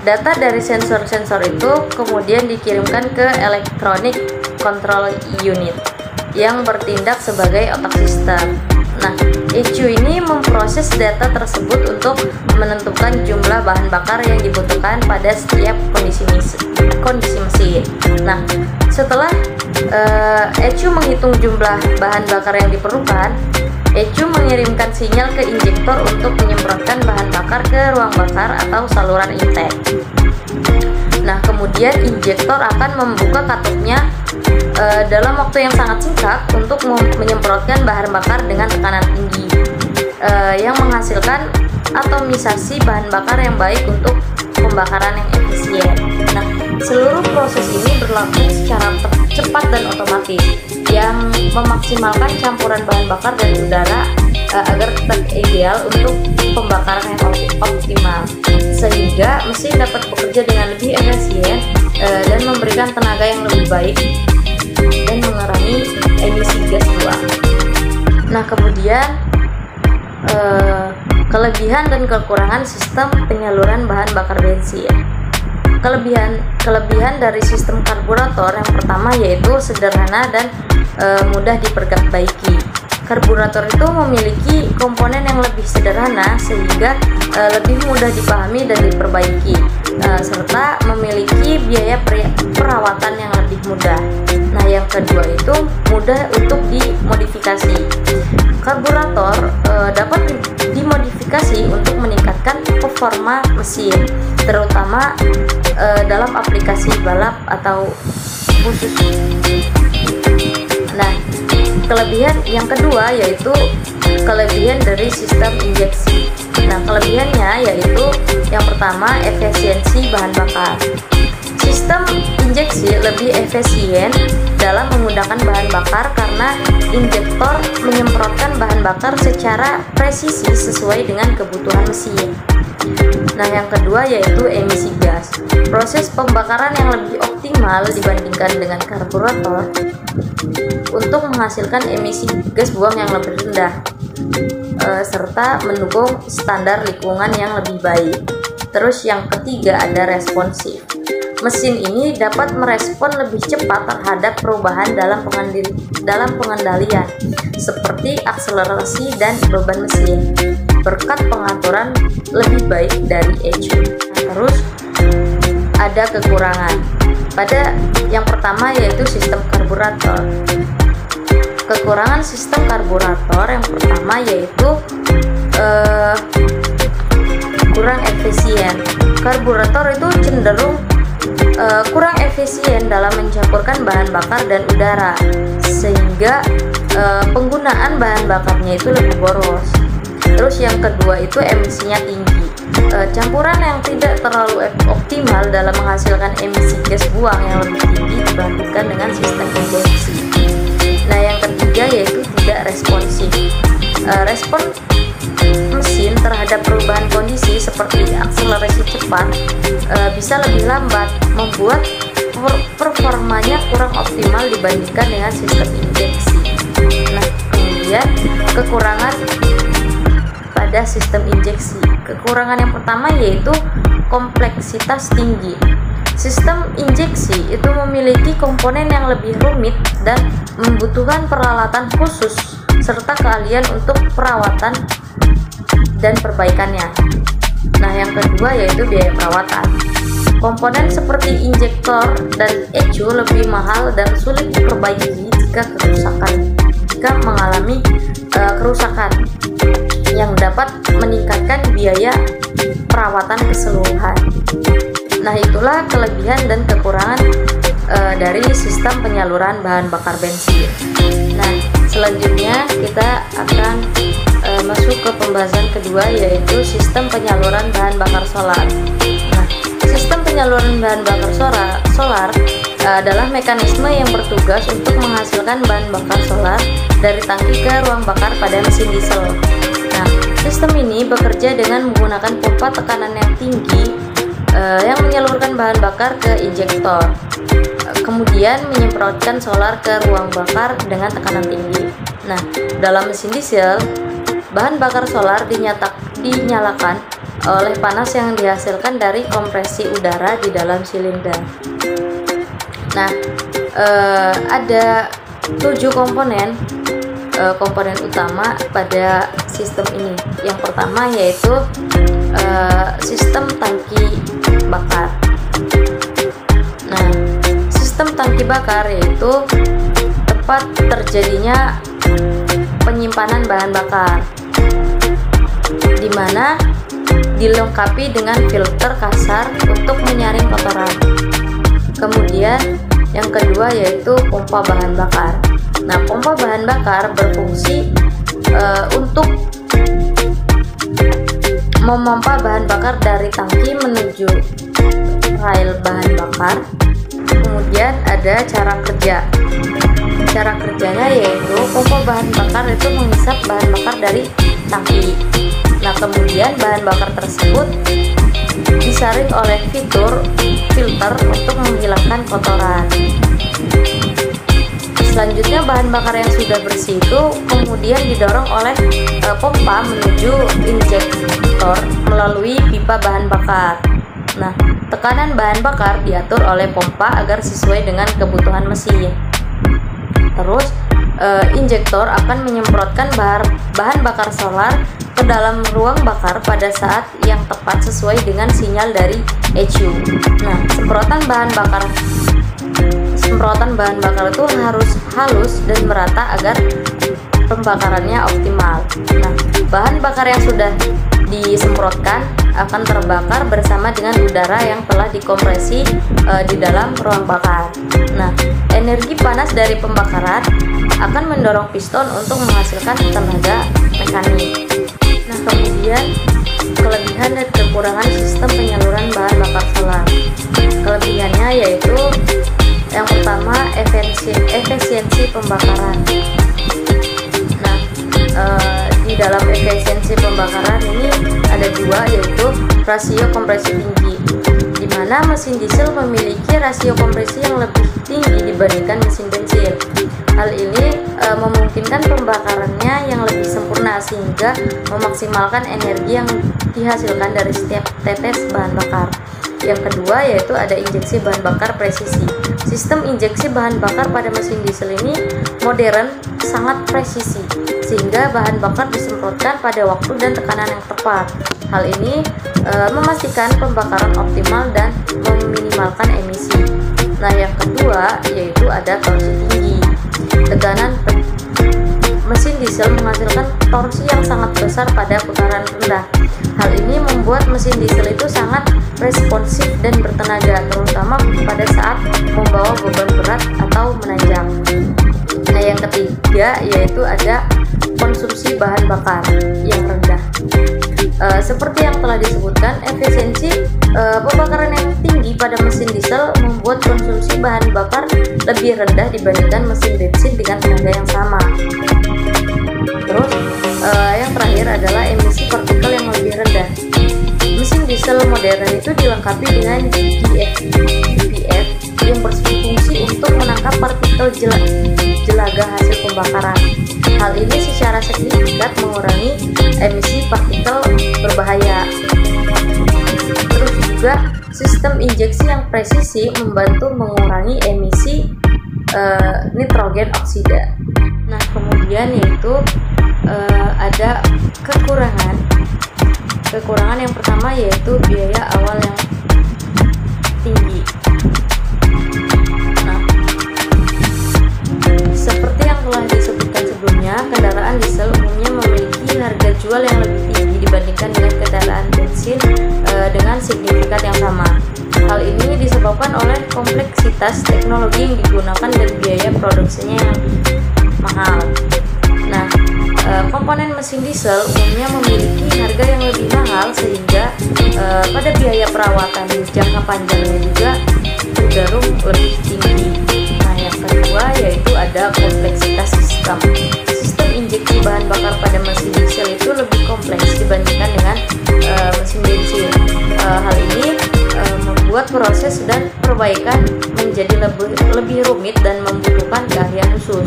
Speaker 1: data dari sensor-sensor itu kemudian dikirimkan ke Electronic Control Unit yang bertindak sebagai otak sistem. Nah, ECU ini memproses data tersebut untuk menentukan jumlah bahan bakar yang dibutuhkan pada setiap kondisi mesin. Nah, setelah ECU menghitung jumlah bahan bakar yang diperlukan, ECU mengirimkan sinyal ke injektor untuk menyemprotkan bahan bakar ke ruang bakar atau saluran intake. Nah, kemudian injektor akan membuka katupnya dalam waktu yang sangat singkat untuk menyemprotkan bahan bakar dengan tekanan tinggi yang menghasilkan atomisasi bahan bakar yang baik untuk pembakaran yang efisien. Nah, seluruh proses ini berlaku secara cepat dan otomatis yang memaksimalkan campuran bahan bakar dan udara agar tetap ideal untuk pembakaran yang optimal, sehingga mesin dapat bekerja dengan lebih efisien dan memberikan tenaga yang lebih baik dan mengurangi emisi gas buang. Nah, kemudian kelebihan dan kekurangan sistem penyaluran bahan bakar bensin. Kelebihan dari sistem karburator yang pertama yaitu sederhana dan mudah diperbaiki. Karburator itu memiliki komponen yang lebih sederhana sehingga lebih mudah dipahami dan diperbaiki, serta memiliki biaya perawatan yang lebih mudah. Nah, yang kedua itu mudah untuk dimodifikasi. Karburator dapat dimodifikasi untuk meningkatkan performa mesin, terutama dalam aplikasi balap atau khusus. Nah, kelebihan yang kedua yaitu kelebihan dari sistem injeksi. Nah, kelebihannya yaitu yang pertama efisiensi bahan bakar. Sistem
Speaker 2: injeksi lebih efisien dalam menggunakan bahan bakar karena injektor menyemprotkan bahan bakar secara presisi sesuai dengan kebutuhan mesin. Nah, yang kedua yaitu emisi gas. Proses pembakaran yang lebih optimal dibandingkan dengan karburator untuk menghasilkan emisi gas buang yang lebih rendah, serta mendukung standar lingkungan yang lebih baik. Terus yang ketiga ada responsif. Mesin ini dapat merespon lebih cepat terhadap perubahan dalam pengendalian seperti akselerasi dan beban mesin berkat pengaturan lebih baik dari ECU. Terus ada kekurangan. Pada yang pertama yaitu sistem karburator. Kekurangan sistem karburator yang pertama yaitu kurang efisien. Karburator itu cenderung kurang efisien dalam mencampurkan bahan bakar dan udara, sehingga penggunaan bahan bakarnya itu lebih boros. Terus yang kedua itu emisinya tinggi. Campuran yang tidak terlalu optimal dalam menghasilkan emisi gas buang yang lebih tinggi dibandingkan dengan sistem injeksi. Nah, yang ketiga yaitu tidak responsif. Respon mesin terhadap perubahan kondisi seperti akselerasi cepat bisa lebih lambat, membuat performanya kurang optimal dibandingkan dengan sistem injeksi. Nah, kemudian kekurangan pada sistem injeksi. Kekurangan yang pertama yaitu kompleksitas tinggi. Sistem injeksi itu memiliki komponen yang lebih rumit dan membutuhkan peralatan khusus serta keahlian untuk perawatan dan perbaikannya. Nah, yang kedua yaitu biaya perawatan. Komponen seperti injektor dan ECU lebih mahal dan sulit diperbaiki jika mengalami kerusakan yang dapat meningkatkan biaya perawatan keseluruhan. Nah, itulah kelebihan dan kekurangan dari sistem penyaluran bahan bakar bensin. Nah, selanjutnya kita akan masuk ke pembahasan kedua yaitu sistem penyaluran bahan bakar solar. Nah, sistem penyaluran bahan bakar solar adalah mekanisme yang bertugas untuk menghasilkan bahan bakar solar dari tangki ke ruang bakar pada mesin diesel. Nah, sistem ini bekerja dengan menggunakan pompa tekanan yang tinggi yang menyalurkan bahan bakar ke injektor, kemudian menyemprotkan solar ke ruang bakar dengan tekanan tinggi. Nah, dalam mesin diesel, bahan bakar solar dinyalakan oleh panas yang dihasilkan dari kompresi udara di dalam silinder. Nah, ada 7 komponen utama pada sistem ini. Yang pertama yaitu sistem tangki bakar. Nah, sistem tangki bakar yaitu tempat terjadinya penyimpanan bahan bakar, di mana dilengkapi dengan filter kasar untuk menyaring kotoran. Kemudian yang kedua yaitu pompa bahan bakar. Nah, pompa bahan bakar berfungsi untuk memompa bahan bakar dari tangki menuju rel bahan bakar. Kemudian ada cara kerja. Cara kerjanya yaitu pompa bahan bakar itu menghisap bahan bakar dari tangki. Nah, kemudian bahan bakar tersebut disaring oleh filter untuk menghilangkan kotoran. Selanjutnya bahan bakar yang sudah bersih itu kemudian didorong oleh pompa menuju injektor melalui pipa bahan bakar. Nah, tekanan bahan bakar diatur oleh pompa agar sesuai dengan kebutuhan mesin. Terus injektor akan menyemprotkan bahan bakar solar ke dalam ruang bakar pada saat yang tepat sesuai dengan sinyal dari ECU. Nah, semprotan bahan bakar itu harus halus dan merata agar pembakarannya optimal. Nah, bahan bakar yang sudah disemprotkan akan terbakar bersama dengan udara yang telah dikompresi di dalam ruang bakar. Nah, energi panas dari pembakaran akan mendorong piston untuk menghasilkan tenaga mekanik. Nah, kemudian kelebihan dan kekurangan sistem penyaluran bahan bakar solar. Kelebihannya yaitu efisiensi pembakaran. Nah, di dalam efisiensi pembakaran ini ada dua, yaitu rasio kompresi tinggi, di mana mesin diesel memiliki rasio kompresi yang lebih tinggi dibandingkan mesin bensin. Hal ini memungkinkan pembakarannya yang lebih sempurna sehingga memaksimalkan energi yang dihasilkan dari setiap tetes bahan bakar. Yang kedua yaitu ada injeksi bahan bakar presisi. Sistem injeksi bahan bakar pada mesin diesel ini modern, sangat presisi, sehingga bahan bakar disemprotkan pada waktu dan tekanan yang tepat. Hal ini memastikan pembakaran optimal dan meminimalkan emisi. Nah, yang kedua yaitu ada torsi tinggi. Tekanan mesin diesel menghasilkan torsi yang sangat besar pada putaran rendah. Hal ini membuat mesin diesel itu sangat responsif dan bertenaga, terutama pada saat membawa beban berat atau menanjak. Nah, yang ketiga yaitu ada konsumsi bahan bakar yang rendah. Seperti yang telah disebutkan, efisiensi pembakaran yang tinggi pada mesin diesel membuat konsumsi bahan bakar lebih rendah dibandingkan mesin bensin dengan tenaga yang sama. Terus yang terakhir adalah emisi partikel yang lebih rendah. Mesin diesel modern itu dilengkapi dengan DPF yang berfungsi untuk menangkap partikel jelaga hasil pembakaran. Hal ini secara signifikan mengurangi emisi partikel berbahaya. Terus juga sistem injeksi yang presisi membantu mengurangi emisi nitrogen oksida. Nah, kemudian yaitu ada kekurangan yang pertama yaitu biaya awal yang tinggi. Nah, seperti yang telah disebutkan sebelumnya, kendaraan diesel umumnya memiliki harga jual yang lebih tinggi dibandingkan dengan kendaraan bensin dengan signifikan yang sama. Hal ini disebabkan oleh kompleksitas teknologi yang digunakan dan biaya produksinya yang mahal. Nah, komponen mesin diesel umumnya memiliki harga yang lebih mahal sehingga pada biaya perawatan jangka panjangnya juga cenderung lebih tinggi. Nah, yang kedua yaitu ada kompleksitas sistem. Sistem injeksi bahan bakar pada mesin diesel itu lebih kompleks dibandingkan dengan mesin bensin. Hal ini membuat proses dan perbaikan menjadi lebih rumit dan membutuhkan keahlian khusus.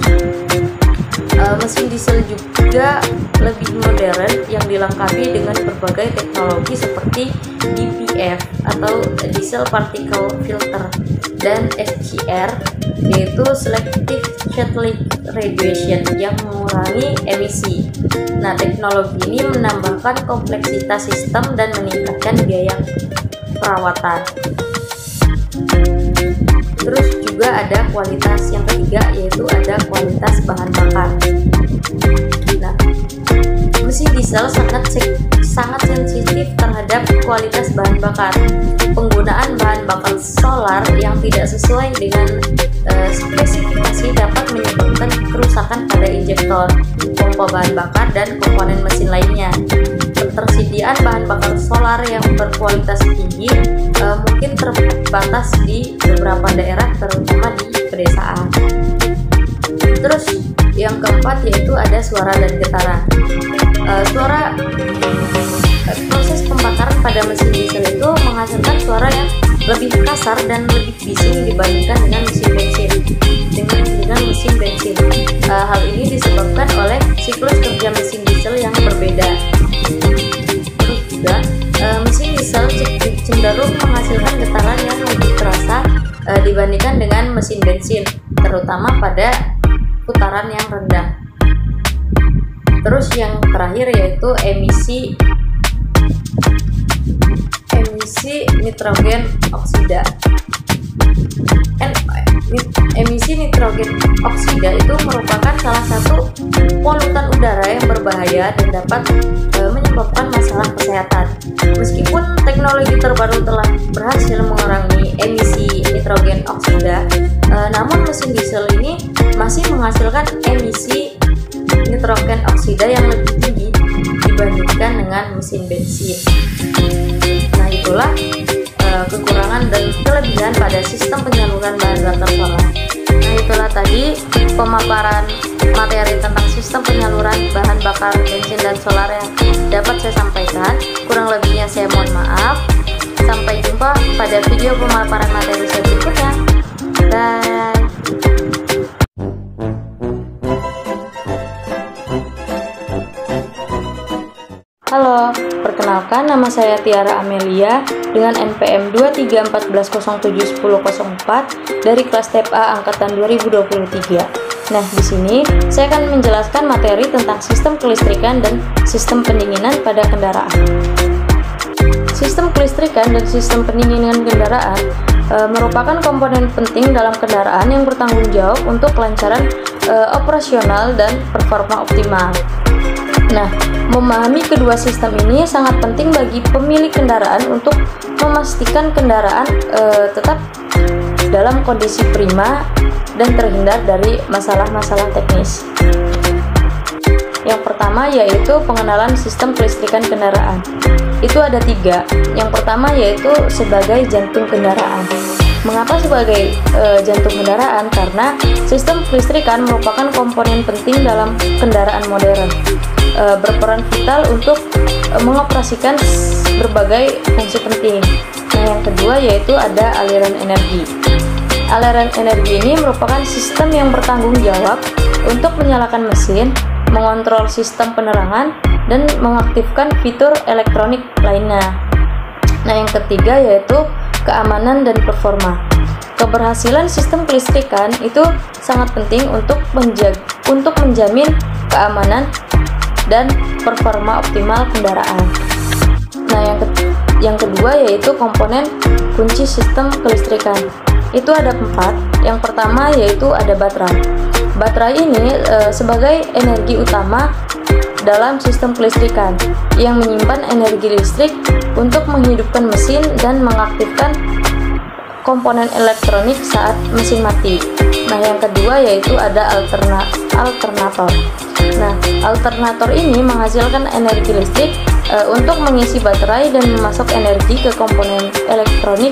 Speaker 2: Mesin diesel juga lebih modern yang dilengkapi dengan berbagai teknologi seperti DPF atau Diesel Particle Filter dan SCR, yaitu Selective Catalytic Reduction yang mengurangi emisi. Nah, teknologi ini menambahkan kompleksitas sistem dan meningkatkan biaya perawatan. Terus juga ada kualitas yang ketiga yaitu ada kualitas bahan bakar. Nah, mesin diesel sangat sensitif terhadap kualitas bahan bakar. Penggunaan bahan bakar solar yang tidak sesuai dengan spesifikasi dapat menyebabkan kerusakan pada injektor, pompa bahan bakar dan komponen mesin lainnya. Ketersediaan bahan bakar solar yang berkualitas tinggi mungkin terbatas di beberapa daerah, terutama di pedesaan. Terus yang keempat yaitu ada suara dan getaran. Proses pembakaran pada mesin diesel itu menghasilkan suara yang lebih kasar dan lebih bising dibandingkan dengan mesin bensin. Hal ini disebabkan oleh siklus kerja mesin diesel yang berbeda. Terus juga mesin diesel cenderung menghasilkan getaran yang lebih terasa dibandingkan dengan mesin bensin, terutama pada putaran yang rendah. Terus yang terakhir yaitu emisi nitrogen oksida. Emisi nitrogen oksida itu merupakan salah satu polutan udara yang berbahaya dan dapat menyebabkan masalah kesehatan. Meskipun teknologi terbaru telah berhasil mengurangi emisi nitrogen oksida, namun mesin diesel ini masih menghasilkan emisi nitrogen oksida yang lebih tinggi dibandingkan dengan mesin bensin. Nah, itulah kekurangan dan kelebihan pada sistem penyaluran bahan bakar solar. Nah, itulah tadi pemaparan materi tentang sistem penyaluran bahan bakar bensin dan solar yang dapat saya sampaikan. Kurang lebihnya saya mohon maaf. Sampai jumpa pada video pemaparan materi saya berikutnya. Bye. Halo, perkenalkan nama saya Tiara Amelia dengan NPM 2314071004 dari kelas TEP A angkatan 2023. Nah, di sini saya akan menjelaskan materi tentang sistem kelistrikan dan sistem pendinginan pada kendaraan. Sistem kelistrikan dan sistem pendinginan kendaraan merupakan komponen penting dalam kendaraan yang bertanggung jawab untuk kelancaran operasional dan performa optimal. Nah, memahami kedua sistem ini sangat penting bagi pemilik kendaraan untuk memastikan kendaraan tetap dalam kondisi prima dan terhindar dari masalah-masalah teknis. Yang pertama yaitu pengenalan sistem kelistrikan kendaraan. Itu ada 3. Yang pertama yaitu sebagai jantung kendaraan. Mengapa sebagai jantung kendaraan? Karena sistem kelistrikan merupakan komponen penting dalam kendaraan modern. Berperan vital untuk mengoperasikan berbagai fungsi penting. Nah, yang kedua yaitu ada aliran energi. Aliran energi ini merupakan sistem yang bertanggung jawab untuk menyalakan mesin, mengontrol sistem penerangan, dan mengaktifkan fitur elektronik lainnya. Nah, yang ketiga yaitu keamanan dan performa. Keberhasilan sistem kelistrikan itu sangat penting untuk menjamin keamanan dan performa optimal kendaraan. Nah, yang kedua yaitu komponen kunci sistem kelistrikan. Itu ada 4. Yang pertama yaitu ada baterai. Baterai ini sebagai energi utama dalam sistem kelistrikan yang menyimpan energi listrik untuk menghidupkan mesin dan mengaktifkan komponen elektronik saat mesin mati. Nah, yang kedua yaitu ada alternator. Nah, alternator ini menghasilkan energi listrik untuk mengisi baterai dan memasok energi ke komponen elektronik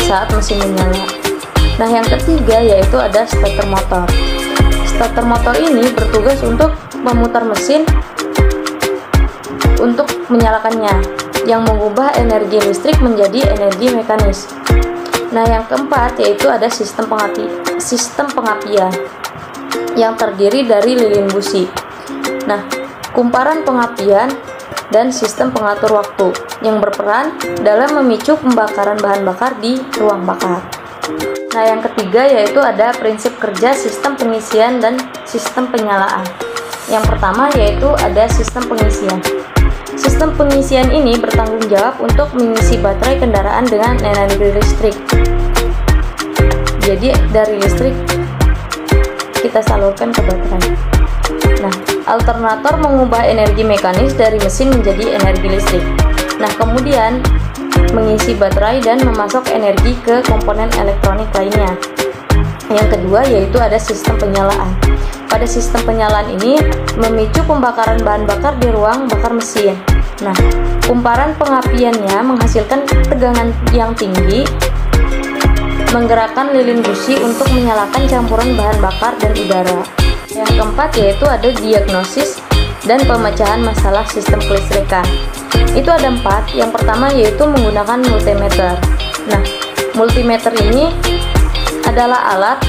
Speaker 2: saat mesin menyala. Nah, yang ketiga yaitu ada starter motor. Starter motor ini bertugas untuk memutar mesin untuk menyalakannya, yang mengubah energi listrik menjadi energi mekanis. Nah, yang keempat yaitu ada sistem pengapian yang terdiri dari lilin busi. Nah, kumparan pengapian dan sistem pengatur waktu yang berperan dalam memicu pembakaran bahan bakar di ruang bakar. Nah, yang ketiga yaitu ada prinsip kerja sistem pengisian dan sistem penyalaan. Yang pertama yaitu ada sistem pengisian. Sistem pengisian ini bertanggung jawab untuk mengisi baterai kendaraan dengan energi listrik. Jadi dari listrik kita salurkan ke baterai. Nah, alternator mengubah energi mekanis dari mesin menjadi energi listrik. Nah, kemudian mengisi baterai dan memasok energi ke komponen elektronik lainnya. Yang kedua yaitu ada sistem penyalaan. Pada sistem penyalaan ini memicu pembakaran bahan bakar di ruang bakar mesin. Nah, kumparan pengapiannya menghasilkan tegangan yang tinggi, menggerakkan lilin busi untuk menyalakan campuran bahan bakar dan udara. Yang keempat yaitu ada diagnosis dan pemecahan masalah sistem kelistrikan. Itu ada 4. Yang pertama yaitu menggunakan multimeter. Nah, multimeter ini adalah alat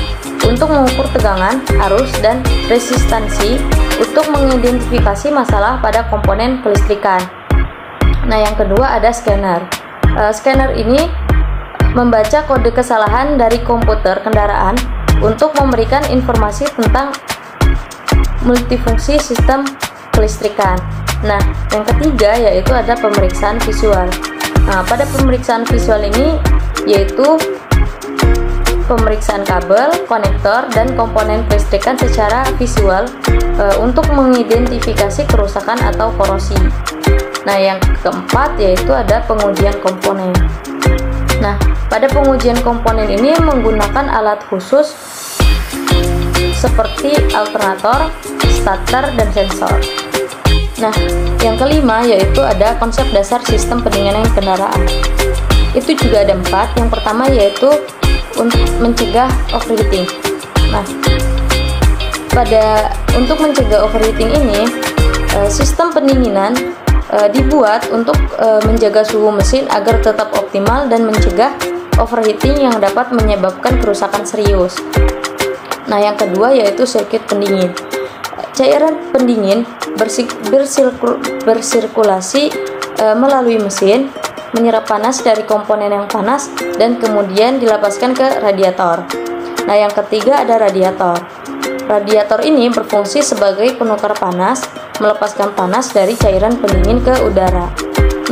Speaker 2: untuk mengukur tegangan, arus, dan resistansi untuk mengidentifikasi masalah pada komponen kelistrikan. Nah, yang kedua ada scanner. Scanner ini membaca kode kesalahan dari komputer kendaraan untuk memberikan informasi tentang multifungsi sistem kelistrikan. Nah, yang ketiga yaitu ada pemeriksaan visual. Nah, pada pemeriksaan visual ini yaitu pemeriksaan kabel, konektor, dan komponen kelistrikan secara visual untuk mengidentifikasi kerusakan atau korosi. Nah, yang keempat yaitu ada pengujian komponen. Nah, pada pengujian komponen ini menggunakan alat khusus seperti alternator, starter, dan sensor. Nah, yang kelima yaitu ada konsep dasar sistem pendinginan kendaraan. Itu juga ada 4. Yang pertama yaitu untuk mencegah overheating. Nah, untuk mencegah overheating ini, sistem pendinginan dibuat untuk menjaga suhu mesin agar tetap optimal dan mencegah overheating yang dapat menyebabkan kerusakan serius. Nah, yang kedua yaitu sirkuit pendingin. Cairan pendingin bersirkulasi melalui mesin, menyerap panas dari komponen yang panas dan kemudian dilepaskan ke radiator. Nah, yang ketiga ada radiator. Radiator ini berfungsi sebagai penukar panas, melepaskan panas dari cairan pendingin ke udara.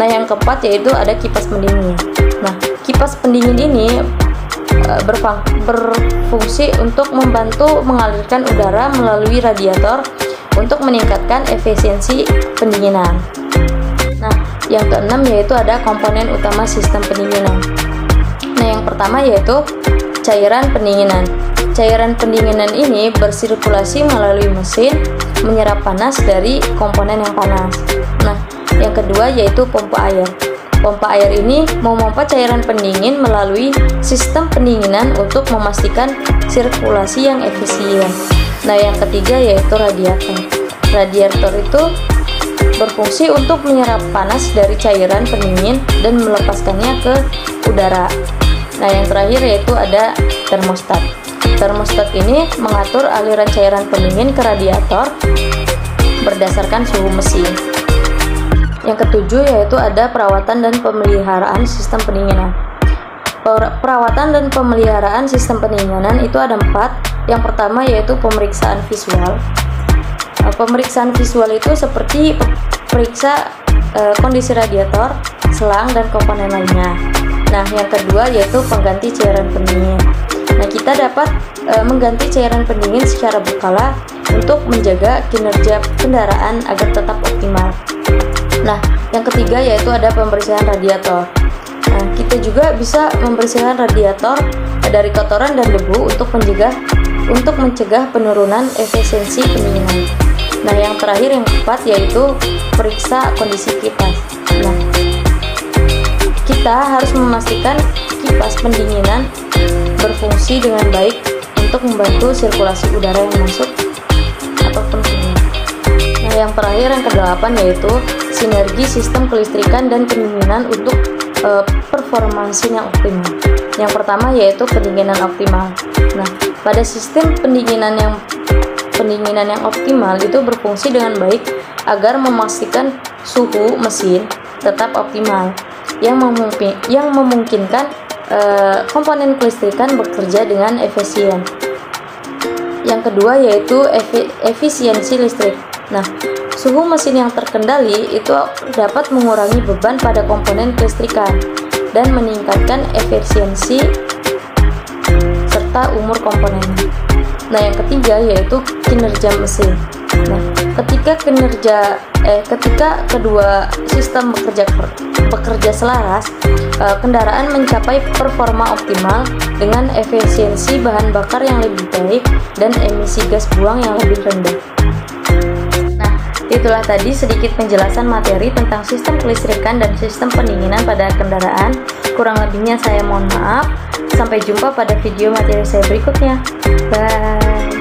Speaker 2: Nah, yang keempat yaitu ada kipas pendingin. Nah, kipas pendingin ini berfungsi untuk membantu mengalirkan udara melalui radiator untuk meningkatkan efisiensi pendinginan. Nah, yang keenam yaitu ada komponen utama sistem pendinginan. Nah, yang pertama yaitu cairan pendinginan. Cairan pendinginan ini bersirkulasi melalui mesin, menyerap panas dari komponen yang panas. Nah, yang kedua yaitu pompa air. Pompa air ini memompa cairan pendingin melalui sistem pendinginan untuk memastikan sirkulasi yang efisien. Nah, yang ketiga yaitu radiator. Radiator itu berfungsi untuk menyerap panas dari cairan pendingin dan melepaskannya ke udara. Nah, yang terakhir yaitu ada termostat. Termostat ini mengatur aliran cairan pendingin ke radiator berdasarkan suhu mesin. Yang ketujuh yaitu ada perawatan dan pemeliharaan sistem pendinginan. Perawatan dan pemeliharaan sistem pendinginan itu ada 4. Yang pertama yaitu pemeriksaan visual. Pemeriksaan visual itu seperti periksa kondisi radiator, selang, dan komponen lainnya. Nah, yang kedua yaitu pengganti cairan pendingin. Nah, kita dapat mengganti cairan pendingin secara berkala untuk menjaga kinerja kendaraan agar tetap optimal. Nah, yang ketiga yaitu ada pembersihan radiator. Nah, kita juga bisa membersihkan radiator dari kotoran dan debu untuk mencegah penurunan efisiensi pendinginan. Nah, yang terakhir yang keempat yaitu periksa kondisi kipas. Nah, kita harus memastikan kipas pendinginan berfungsi dengan baik untuk membantu sirkulasi udara yang masuk ataupun keluar. Nah, yang terakhir yang kedelapan yaitu sinergi sistem kelistrikan dan pendinginan untuk performansi yang optimal. Yang pertama yaitu pendinginan optimal. Nah, pada sistem pendinginan yang optimal itu berfungsi dengan baik agar memastikan suhu mesin tetap optimal yang memungkinkan komponen kelistrikan bekerja dengan efisien. Yang kedua yaitu efisiensi listrik. Nah, suhu mesin yang terkendali itu dapat mengurangi beban pada komponen kelistrikan dan meningkatkan efisiensi serta umur komponennya. Nah, yang ketiga yaitu kinerja mesin. Nah, ketika kedua sistem bekerja selaras, kendaraan mencapai performa optimal dengan efisiensi bahan bakar yang lebih baik dan emisi gas buang yang lebih rendah. Nah, itulah tadi sedikit penjelasan materi tentang sistem kelistrikan dan sistem pendinginan pada kendaraan. Kurang lebihnya saya mohon maaf. Sampai jumpa pada video materi saya berikutnya. Bye.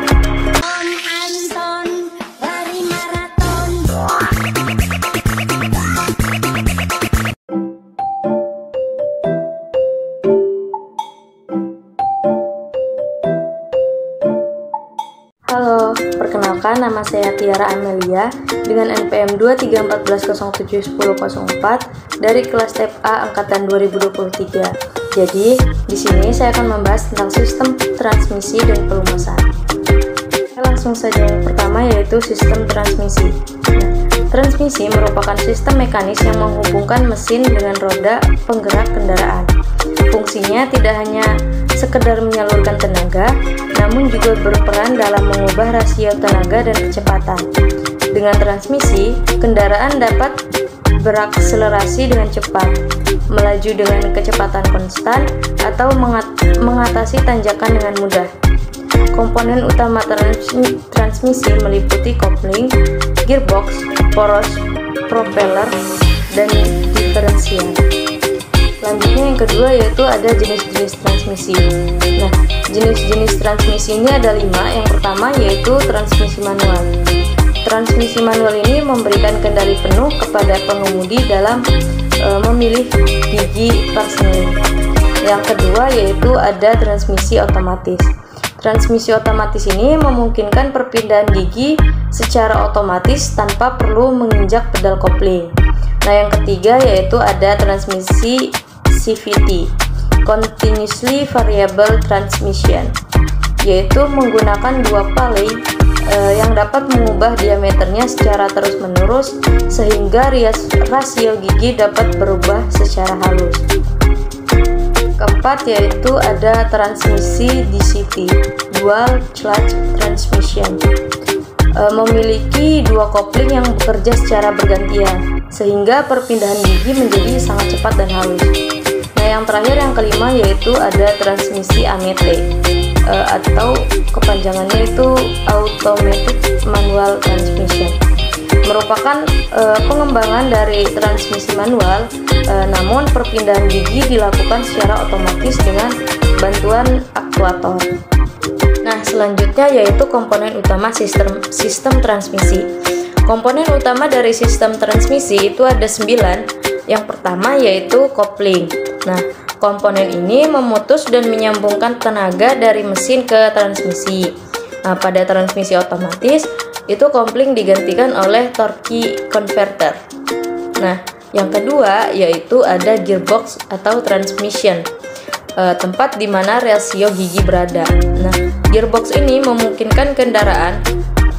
Speaker 2: Halo, perkenalkan nama saya Tiara Amelia dengan NPM 234107004 dari kelas TEP A angkatan 2023. Jadi, di sini saya akan membahas tentang sistem transmisi dan pelumasan. Langsung saja yang pertama yaitu sistem transmisi. Nah, transmisi merupakan sistem mekanis yang menghubungkan mesin dengan roda penggerak kendaraan. Fungsinya tidak hanya sekedar menyalurkan tenaga, namun juga berperan dalam mengubah rasio tenaga dan kecepatan. Dengan transmisi, kendaraan dapat berakselerasi dengan cepat, melaju dengan kecepatan konstan, atau mengatasi tanjakan dengan mudah. Komponen utama transmisi meliputi kopling, gearbox, poros, propeller, dan diferensial. Selanjutnya yang kedua yaitu ada jenis-jenis transmisi. Nah, jenis-jenis transmisi ini ada 5. Yang pertama yaitu transmisi manual. Transmisi manual ini memberikan kendali penuh kepada pengemudi dalam memilih gigi parseling. Yang kedua yaitu ada transmisi otomatis. Transmisi otomatis ini memungkinkan perpindahan gigi secara otomatis tanpa perlu menginjak pedal kopling. Nah, yang ketiga yaitu ada transmisi CVT, Continuously Variable Transmission, yaitu menggunakan 2 pali yang dapat mengubah diameternya secara terus-menerus sehingga rasio gigi dapat berubah secara halus. Keempat yaitu ada transmisi DCT, Dual Clutch Transmission, memiliki 2 kopling yang bekerja secara bergantian sehingga perpindahan gigi menjadi sangat cepat dan halus. Nah, yang terakhir yang kelima yaitu ada transmisi AMT, atau kepanjangannya itu Automatic Manual Transmission, merupakan pengembangan dari transmisi manual, namun perpindahan gigi dilakukan secara otomatis dengan bantuan aktuator. Nah, selanjutnya yaitu komponen utama sistem transmisi. Komponen utama dari sistem transmisi itu ada 9. Yang pertama yaitu kopling. Nah, komponen ini memutus dan menyambungkan tenaga dari mesin ke transmisi. Nah, pada transmisi otomatis itu kopling digantikan oleh torque converter. Nah, yang kedua yaitu ada gearbox atau transmission, tempat di mana rasio gigi berada. Nah, gearbox ini memungkinkan kendaraan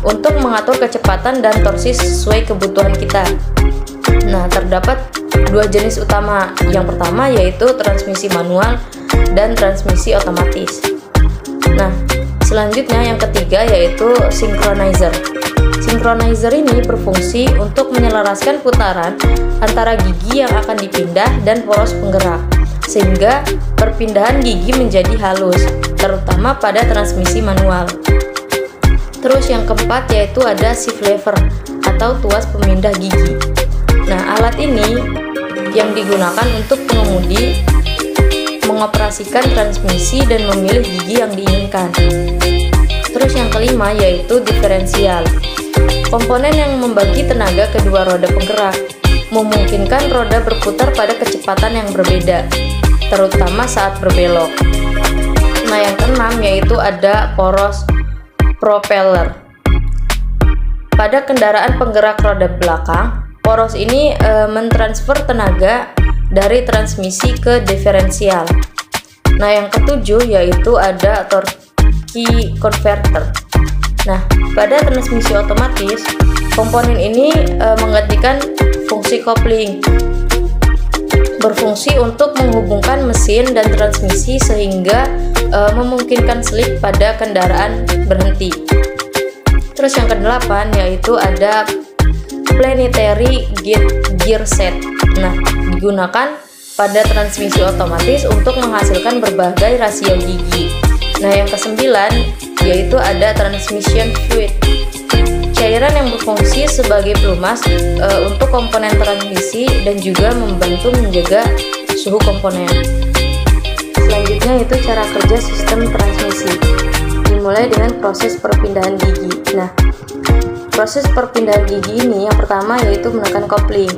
Speaker 2: untuk mengatur kecepatan dan torsi sesuai kebutuhan kita. Nah, terdapat 2 jenis utama. Yang pertama yaitu transmisi manual dan transmisi otomatis. Nah, selanjutnya yang ketiga yaitu synchronizer. Synchronizer ini berfungsi untuk menyelaraskan putaran antara gigi yang akan dipindah dan poros penggerak, sehingga perpindahan gigi menjadi halus, terutama pada transmisi manual. Terus yang keempat yaitu ada shift lever atau tuas pemindah gigi. Nah, alat ini yang digunakan untuk pengemudi mengoperasikan transmisi dan memilih gigi yang diinginkan. Terus yang kelima yaitu diferensial, komponen yang membagi tenaga kedua roda penggerak, memungkinkan roda berputar pada kecepatan yang berbeda, terutama saat berbelok. Nah, yang keenam yaitu ada poros propeller. Pada kendaraan penggerak roda belakang, poros ini mentransfer tenaga dari transmisi ke diferensial. Nah, yang ketujuh yaitu ada torque converter. Nah, pada transmisi otomatis, komponen ini menggantikan fungsi kopling, berfungsi untuk menghubungkan mesin dan transmisi sehingga memungkinkan slip pada kendaraan berhenti. Terus yang kedelapan yaitu ada planetary gear set. Nah, digunakan pada transmisi otomatis untuk menghasilkan berbagai rasio gigi. Nah, yang kesembilan yaitu ada transmission fluid, cairan yang berfungsi sebagai pelumas untuk komponen transmisi dan juga membantu menjaga suhu komponen. Selanjutnya itu cara kerja sistem transmisi, dimulai dengan proses perpindahan gigi. Nah, proses perpindahan gigi ini yang pertama yaitu menekan kopling.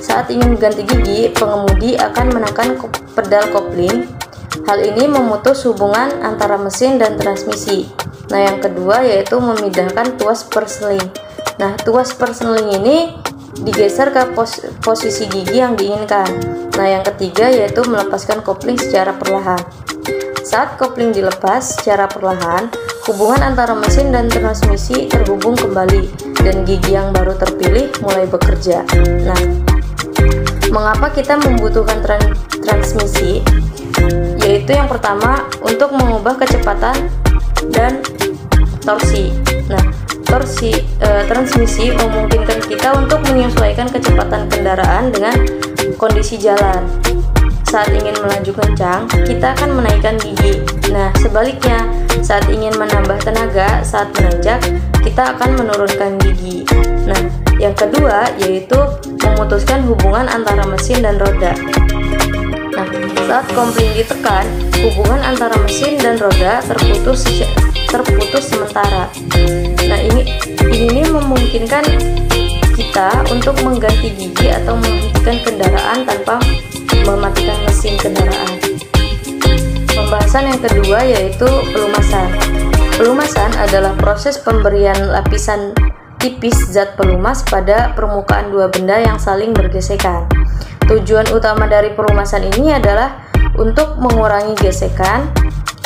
Speaker 2: Saat ingin ganti gigi, pengemudi akan menekan pedal kopling. Hal ini memutus hubungan antara mesin dan transmisi. Nah, yang kedua yaitu memindahkan tuas persneling. Nah, tuas persneling ini digeser ke posisi gigi yang diinginkan. Nah, yang ketiga yaitu melepaskan kopling secara perlahan. Saat kopling dilepas secara perlahan, hubungan antara mesin dan transmisi terhubung kembali dan gigi yang baru terpilih mulai bekerja. Nah, mengapa kita membutuhkan transmisi? Yaitu yang pertama untuk mengubah kecepatan dan torsi. Nah, transmisi memungkinkan kita untuk menyesuaikan kecepatan kendaraan dengan kondisi jalan. Saat ingin melaju kencang, kita akan menaikkan gigi. Nah, sebaliknya, saat ingin menambah tenaga saat menanjak, kita akan menurunkan gigi. Nah, yang kedua yaitu memutuskan hubungan antara mesin dan roda. Nah, saat kopling ditekan, hubungan antara mesin dan roda terputus sementara. Nah, ini memungkinkan kita untuk mengganti gigi atau menghentikan kendaraan tanpa mematikan mesin kendaraan. Pembahasan yang kedua yaitu pelumasan. Pelumasan adalah proses pemberian lapisan tipis zat pelumas pada permukaan dua benda yang saling bergesekan. Tujuan utama dari pelumasan ini adalah untuk mengurangi gesekan,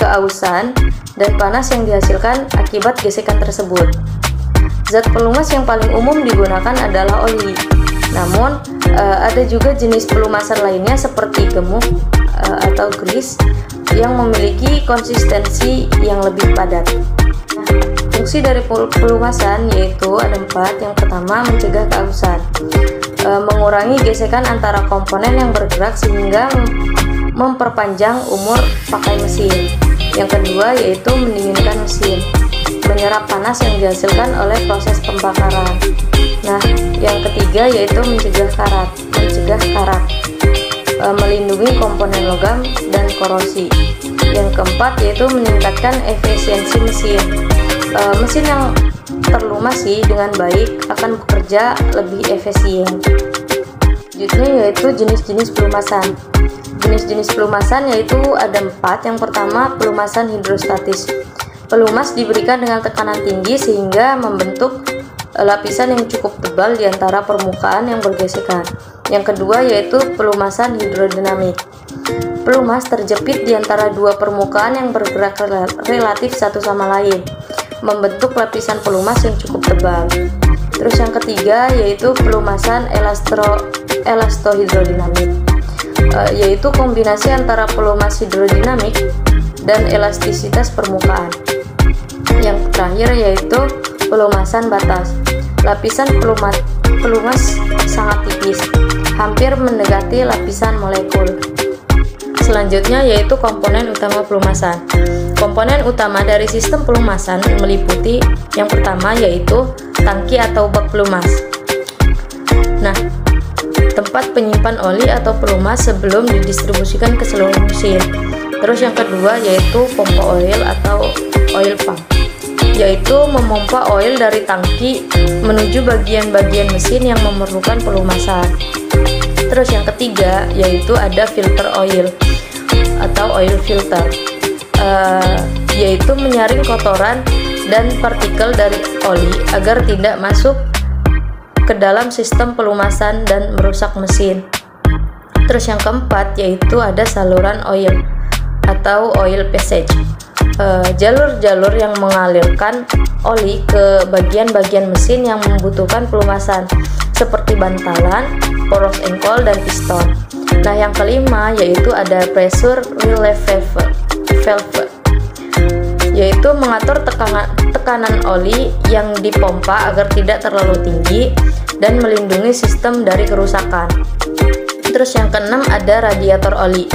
Speaker 2: keausan, dan panas yang dihasilkan akibat gesekan tersebut. Zat pelumas yang paling umum digunakan adalah oli. Namun, ada juga jenis pelumasan lainnya seperti gemuk atau grease yang memiliki konsistensi yang lebih padat. Nah, fungsi dari pelumasan yaitu ada 4. Yang pertama, mencegah keausan, mengurangi gesekan antara komponen yang bergerak sehingga memperpanjang umur pakai mesin. Yang kedua yaitu mendinginkan mesin, menyerap panas yang dihasilkan oleh proses pembakaran. Nah, yang ketiga yaitu mencegah karat, melindungi komponen logam dan korosi. Yang keempat yaitu meningkatkan efisiensi mesin. Mesin yang terlumasi dengan baik akan bekerja lebih efisien. Selanjutnya yaitu jenis-jenis pelumasan. Jenis-jenis pelumasan yaitu ada 4. Yang pertama, pelumasan hidrostatis. Pelumas diberikan dengan tekanan tinggi sehingga membentuk lapisan yang cukup tebal di antara permukaan yang bergesekan. Yang kedua yaitu pelumasan hidrodinamik. Pelumas terjepit di antara dua permukaan yang bergerak relatif satu sama lain, membentuk lapisan pelumas yang cukup tebal. Terus yang ketiga yaitu pelumasan elastohidrodinamik, yaitu kombinasi antara pelumas hidrodinamik dan elastisitas permukaan. Yang terakhir yaitu pelumasan batas. Lapisan pelumas sangat tipis, hampir mendekati lapisan molekul. Selanjutnya yaitu komponen utama pelumasan. Komponen utama dari sistem pelumasan meliputi yang pertama yaitu tangki atau bak pelumas. Nah, tempat penyimpan oli atau pelumas sebelum didistribusikan ke seluruh mesin. Terus yang kedua yaitu pompa oil atau oil pump, yaitu memompa oil dari tangki menuju bagian-bagian mesin yang memerlukan pelumasan. Terus yang ketiga yaitu ada filter oil atau oil filter, yaitu menyaring kotoran dan partikel dari oli agar tidak masuk ke dalam sistem pelumasan dan merusak mesin. Terus yang keempat yaitu ada saluran oil atau oil passage, jalur-jalur yang mengalirkan oli ke bagian-bagian mesin yang membutuhkan pelumasan seperti bantalan, poros engkol, dan piston. Nah, yang kelima yaitu ada pressure relief valve, yaitu mengatur tekanan oli yang dipompa agar tidak terlalu tinggi dan melindungi sistem dari kerusakan. Terus yang keenam ada radiator oli,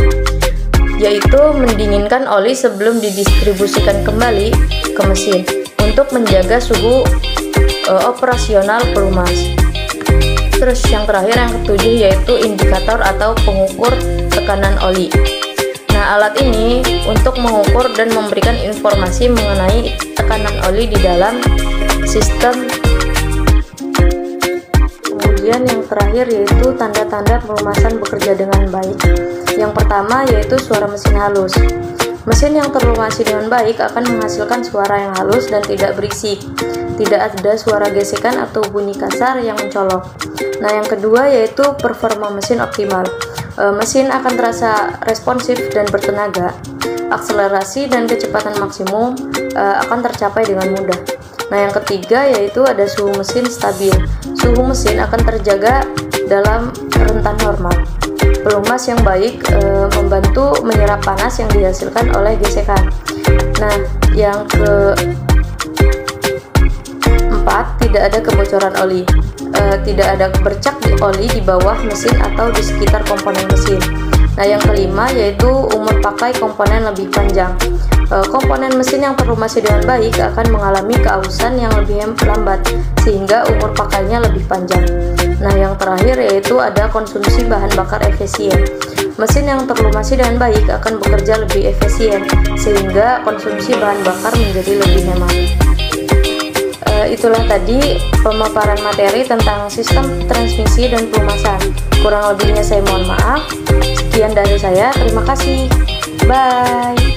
Speaker 2: yaitu mendinginkan oli sebelum didistribusikan kembali ke mesin untuk menjaga suhu operasional pelumas. Terus yang terakhir yang ketujuh yaitu indikator atau pengukur tekanan oli. Nah, alat ini untuk mengukur dan memberikan informasi mengenai tekanan oli di dalam sistem. Kemudian yang terakhir yaitu tanda-tanda pelumasan bekerja dengan baik. Yang pertama yaitu suara mesin halus. Mesin yang terlumasi dengan baik akan menghasilkan suara yang halus dan tidak berisik. Tidak ada suara gesekan atau bunyi kasar yang mencolok. Nah, yang kedua yaitu performa mesin optimal. Mesin akan terasa responsif dan bertenaga. Akselerasi dan kecepatan maksimum akan tercapai dengan mudah. Nah, yang ketiga yaitu ada suhu mesin stabil. Suhu mesin akan terjaga dalam rentan normal. Pelumas yang baik membantu menyerap panas yang dihasilkan oleh gesekan. Nah, yang keempat, tidak ada kebocoran oli. Tidak ada bercak di oli di bawah mesin atau di sekitar komponen mesin. Nah, yang kelima yaitu umur pakai komponen lebih panjang. Komponen mesin yang terlumasi dengan baik akan mengalami keausan yang lebih lambat sehingga umur pakainya lebih panjang. Nah, yang terakhir yaitu ada konsumsi bahan bakar efisien. Mesin yang terlumasi dengan baik akan bekerja lebih efisien, sehingga konsumsi bahan bakar menjadi lebih hemat. Itulah tadi pemaparan materi tentang sistem transmisi dan pelumasan. Kurang lebihnya saya mohon maaf. Sekian dari saya, terima kasih. Bye.